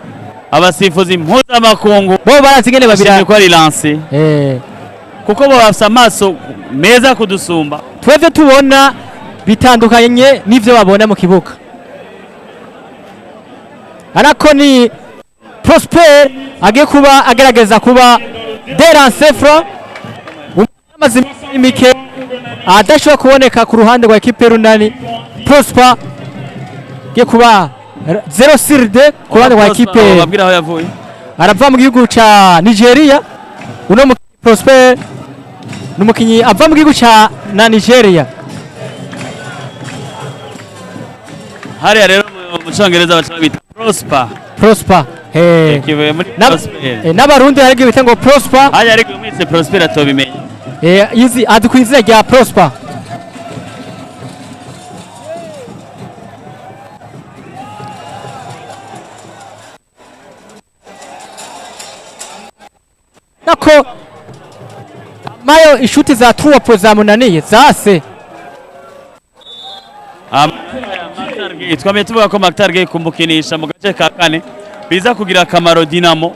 abasifuzi mpuzamakungu bo barazingene babira ko ari lance kuko bo bafite amaso meza kudusumba twebwe tubona bitandukanye n'ivyo babona mu kibuga arako ni Prosper agiye kuba agerageza kuba Derance Franc amazi mike adashobora kuboneka ku ruhande rwa ekipe y'Urunani Prosper agiye kuba 0-2 ku ruhande rwa ekipe babwira aho yavuye arava mu gihugu ca Nigeria uno mu Prosper numukinyi ava mu gihugu ca na Nigeria hariya rero mu Cyongereza bita Prosper n'abarundi haribyo bita ngo Prosper hariya ariko mwise Prosper atobimenya izi adukwizira rya Prosper nako mayo ishuti za Truapo zamunaniye zase twame tuvuga ko Maktar Gay kumukinisha mu gace ka kane biza kugira akamaro Dinamo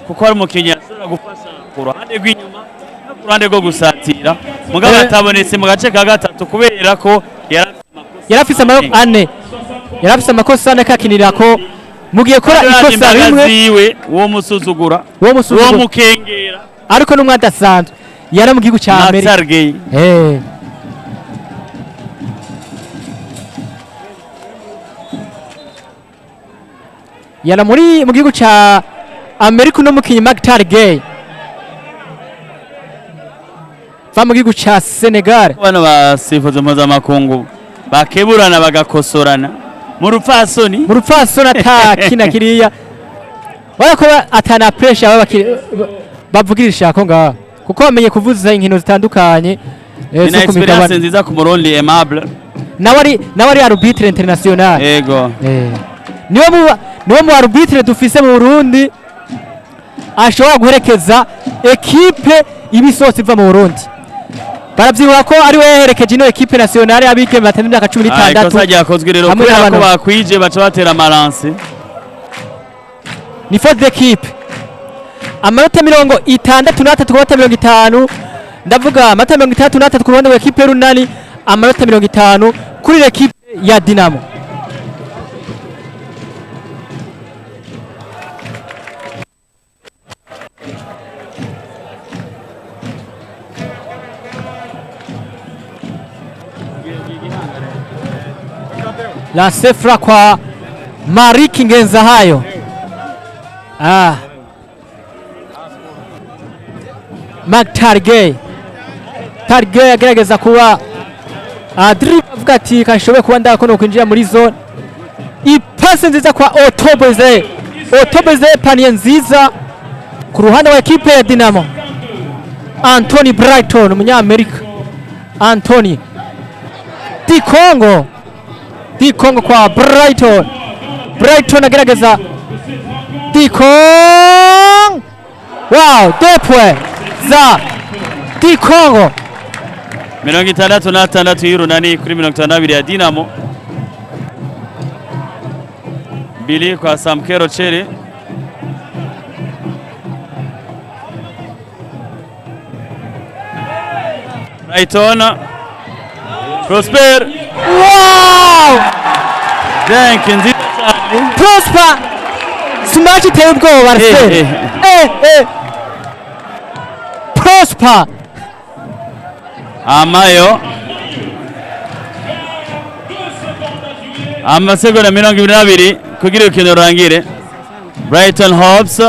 kuko ari umukinyi ashobora gufasha ku ruhande rw'inyuma no ku ruhande rwo gusatira mugabo atabonetse mu gace ka gatatu kubera ko yarafise amakosa ane kakinira ko mugiye kora ikosa rimwe uwo musuzugura uwo mukengera ariko n'umwe adasanzwe yara mu gihugu cya Amerika Maktar Gay yana muri mu gihugu ca Amerika no mukinyi Maktar Gay va mu gihugu ca Senegal bano basifuza mpuzamakungu bakeburana bagakosorana mu rupfasoni atakina kiriya barako atana pressure bavugirisha ko ngaha kuko bamenye kuvuza inkino zitandukanye zo kumigabana nziza ku Murundi Aimable nawe ari arbitre international. Ego. niwe mu arbitre dufise mu Burundi ashobora guherekeza ekipe ibisohotse iva mu Burundi. Baravyibuka ko ari we yaherekeje ino ekipe nationale abike batanu imyaka 16. Ikosa ryakozwe rero kubera ko bakwije baca batera amaransi. Ni for the equipe. Amanota 63 ku manota 50. Ndavuga amanota 63 ku ruhande rwa ekipe runani, amanota 50 kuri ekipe ya Dinamo. La sefra kwa Mariki Ngenzahayo. Mark Targey agerageza kuba dribble avuga ati kashoboye kuba ndakono kwinjira muri zone. Ipasi nziza kwa Otobeze paniye nziza ku ruhande wa ekipe ya Dinamo. Anthony Brighton umunyamerika. Anthony Dikongo kwa Brighton agerageza Dikong. Wow, depwe za Dikongo. 66 y'urunani kuri 52 ya Dinamo. Bili kwa Samkero Chere. Brighton. Prosper. Wow! Jenkins. Prosper. Smash iteye ubwoba Arsene. Prosper. Amayo. Amasegonda 22 kugira urukino rurangire. Brighton Hopes.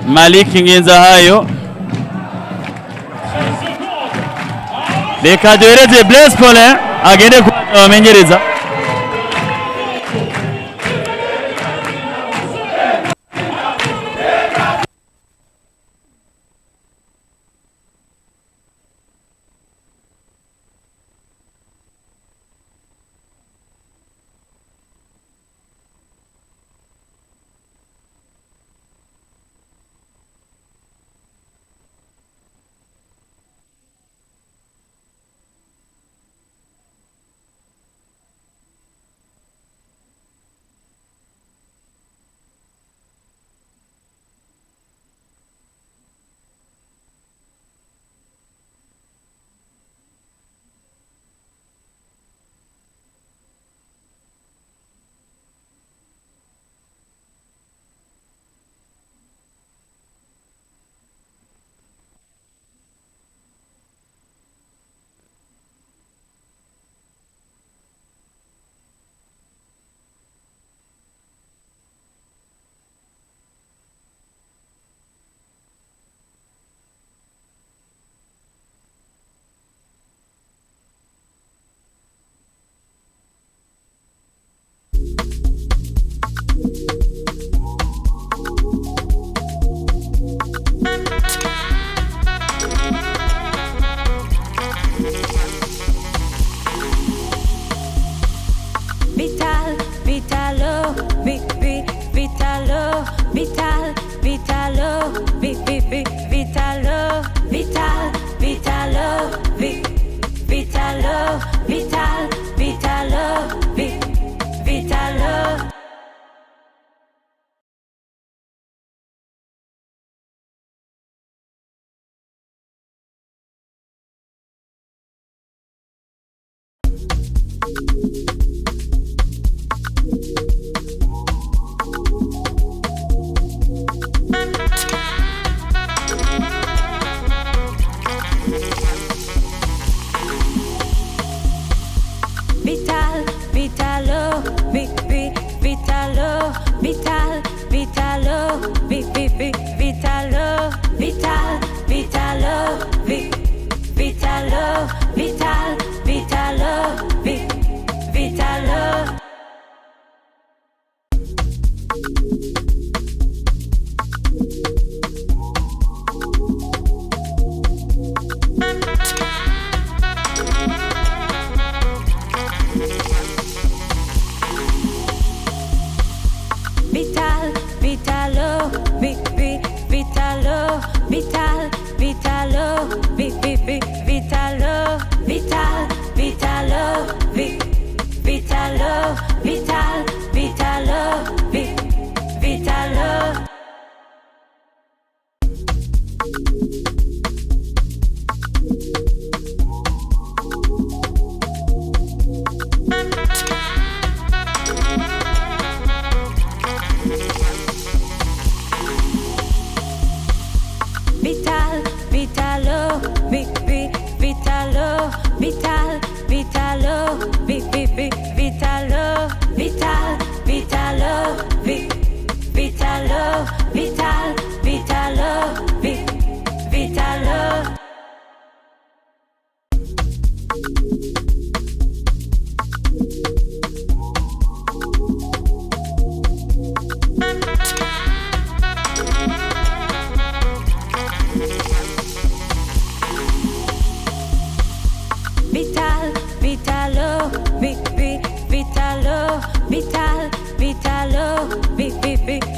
Malik Ngenzahayo. Reka duhereze Blaise Paulin agende kubamenyereza.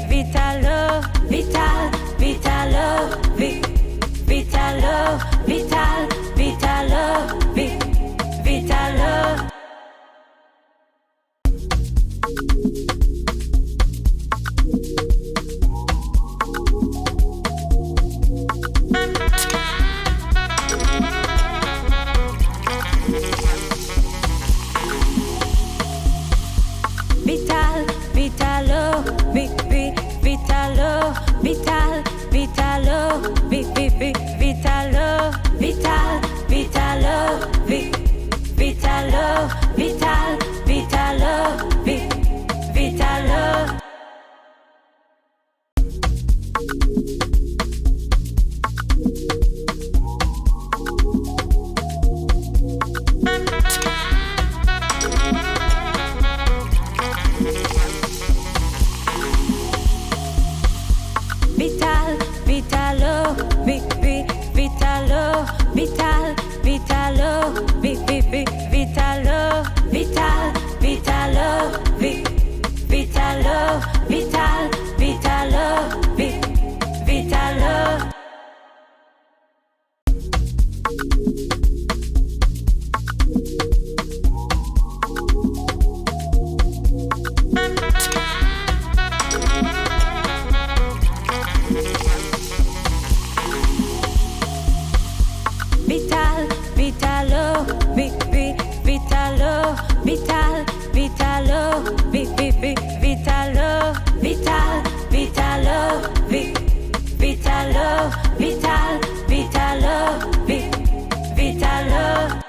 Vitalo, Vital, Vitalo, Vitalo, Vital, Vitalo, Vitalo. Vital, Vitalo, Vitalo, Vital, Vitalo, Vitalo, Vital, Vitalo, Vitalo, Vital, Vitalo, Vitalo. Vital, Vitalo, Vitalo, Vital, Vitalo, Vitalo, Vital, Vitalo, Vitalo, Vital, Vitalo, Vitalo. Vital, Vitalo, Vitalo, Vital, Vitalo, Vitalo, Vital, Vitalo, Vitalo, Vital, Vitalo, Vitalo.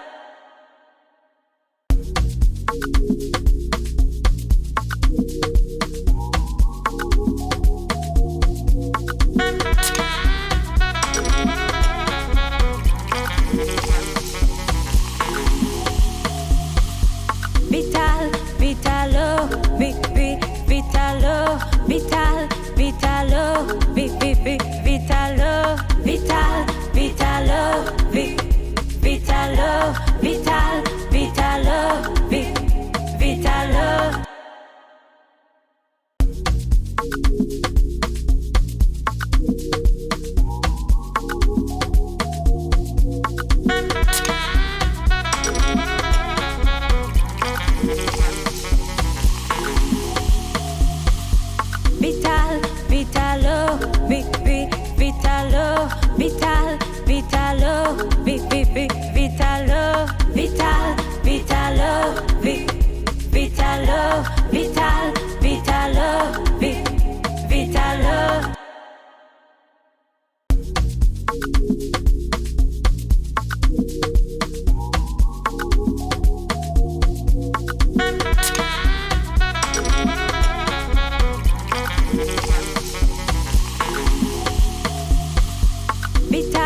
Vital, Vitalo, Vitalo, Vital, Vitalo, Vitalo, Vital, Vitalo, Vitalo, Vital, Vitalo, Vitalo. Vital, Vitalo, Vitalo, Vital, Vitalo, Vitalo, Vital, Vitalo, Vitalo, Vital, Vitalo, Vitalo. Vital.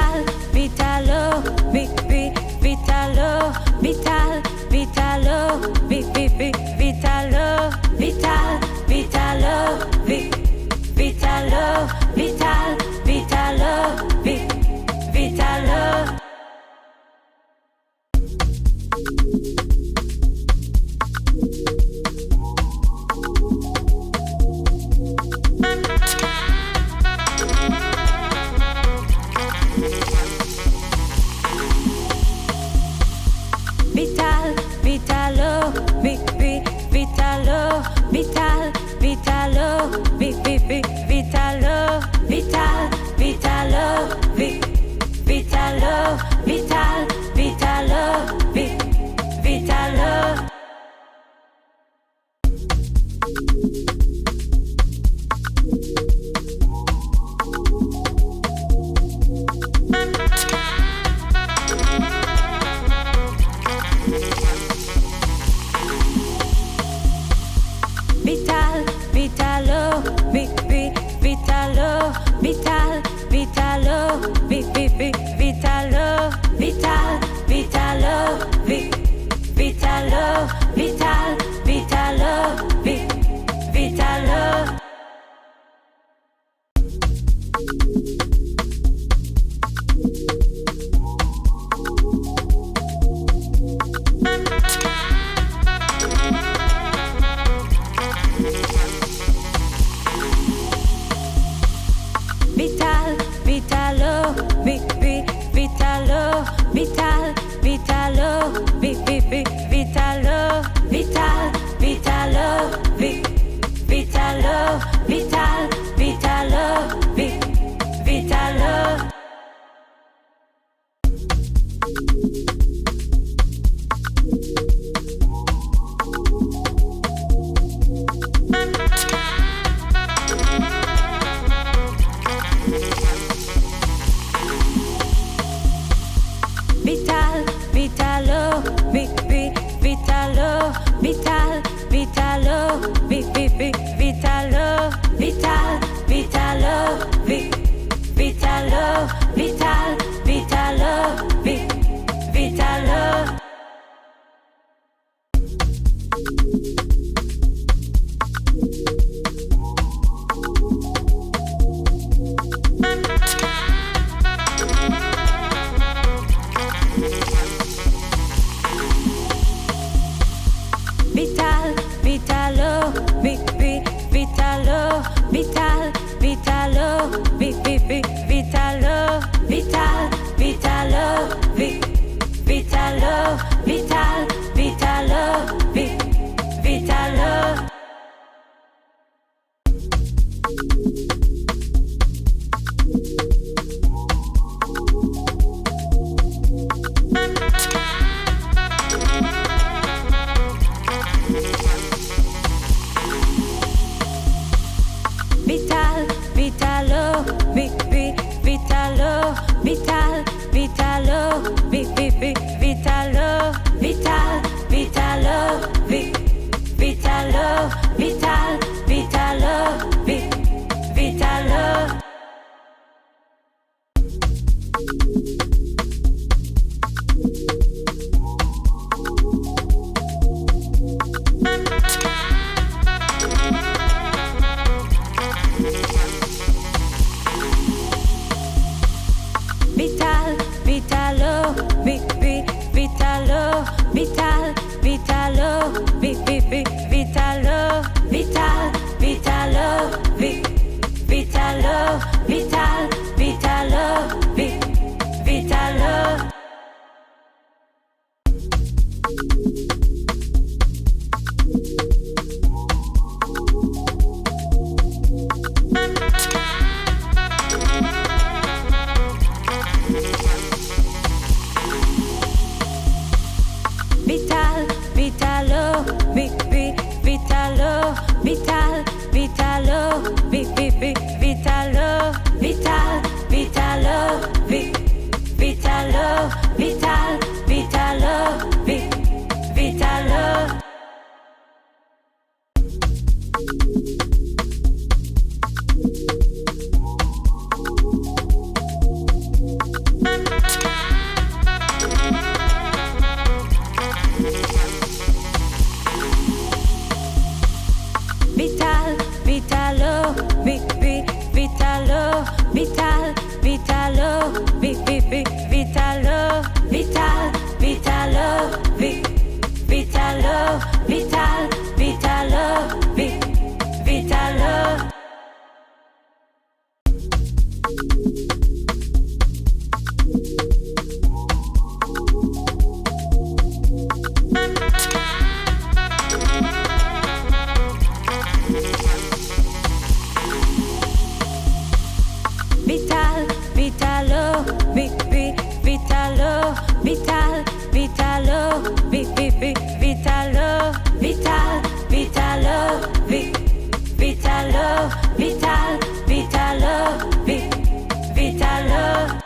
Vital, Vitalo, Vitalo, Vital, Vitalo, Vitalo, Vital, Vitalo, Vitalo, Vital, Vitalo, Vitalo. Vital, Vitalo, Vitalo, Vital, Vitalo, Vitalo, Vital, Vitalo, Vitalo, Vital, Vitalo, Vitalo. Vital, Vitalo, Vitalo, Vital, Vitalo, Vitalo, Vital, Vitalo, Vitalo, Vital, Vitalo, Vitalo. Vital, Vitalo, Vitalo, Vital, Vitalo, Vitalo, Vital, Vitalo, Vitalo, Vital, Vitalo, Vitalo. Vital, Vitalo, Vitalo, Vital, Vitalo, Vitalo, Vital, Vitalo, Vitalo, Vital, Vitalo, Vitalo.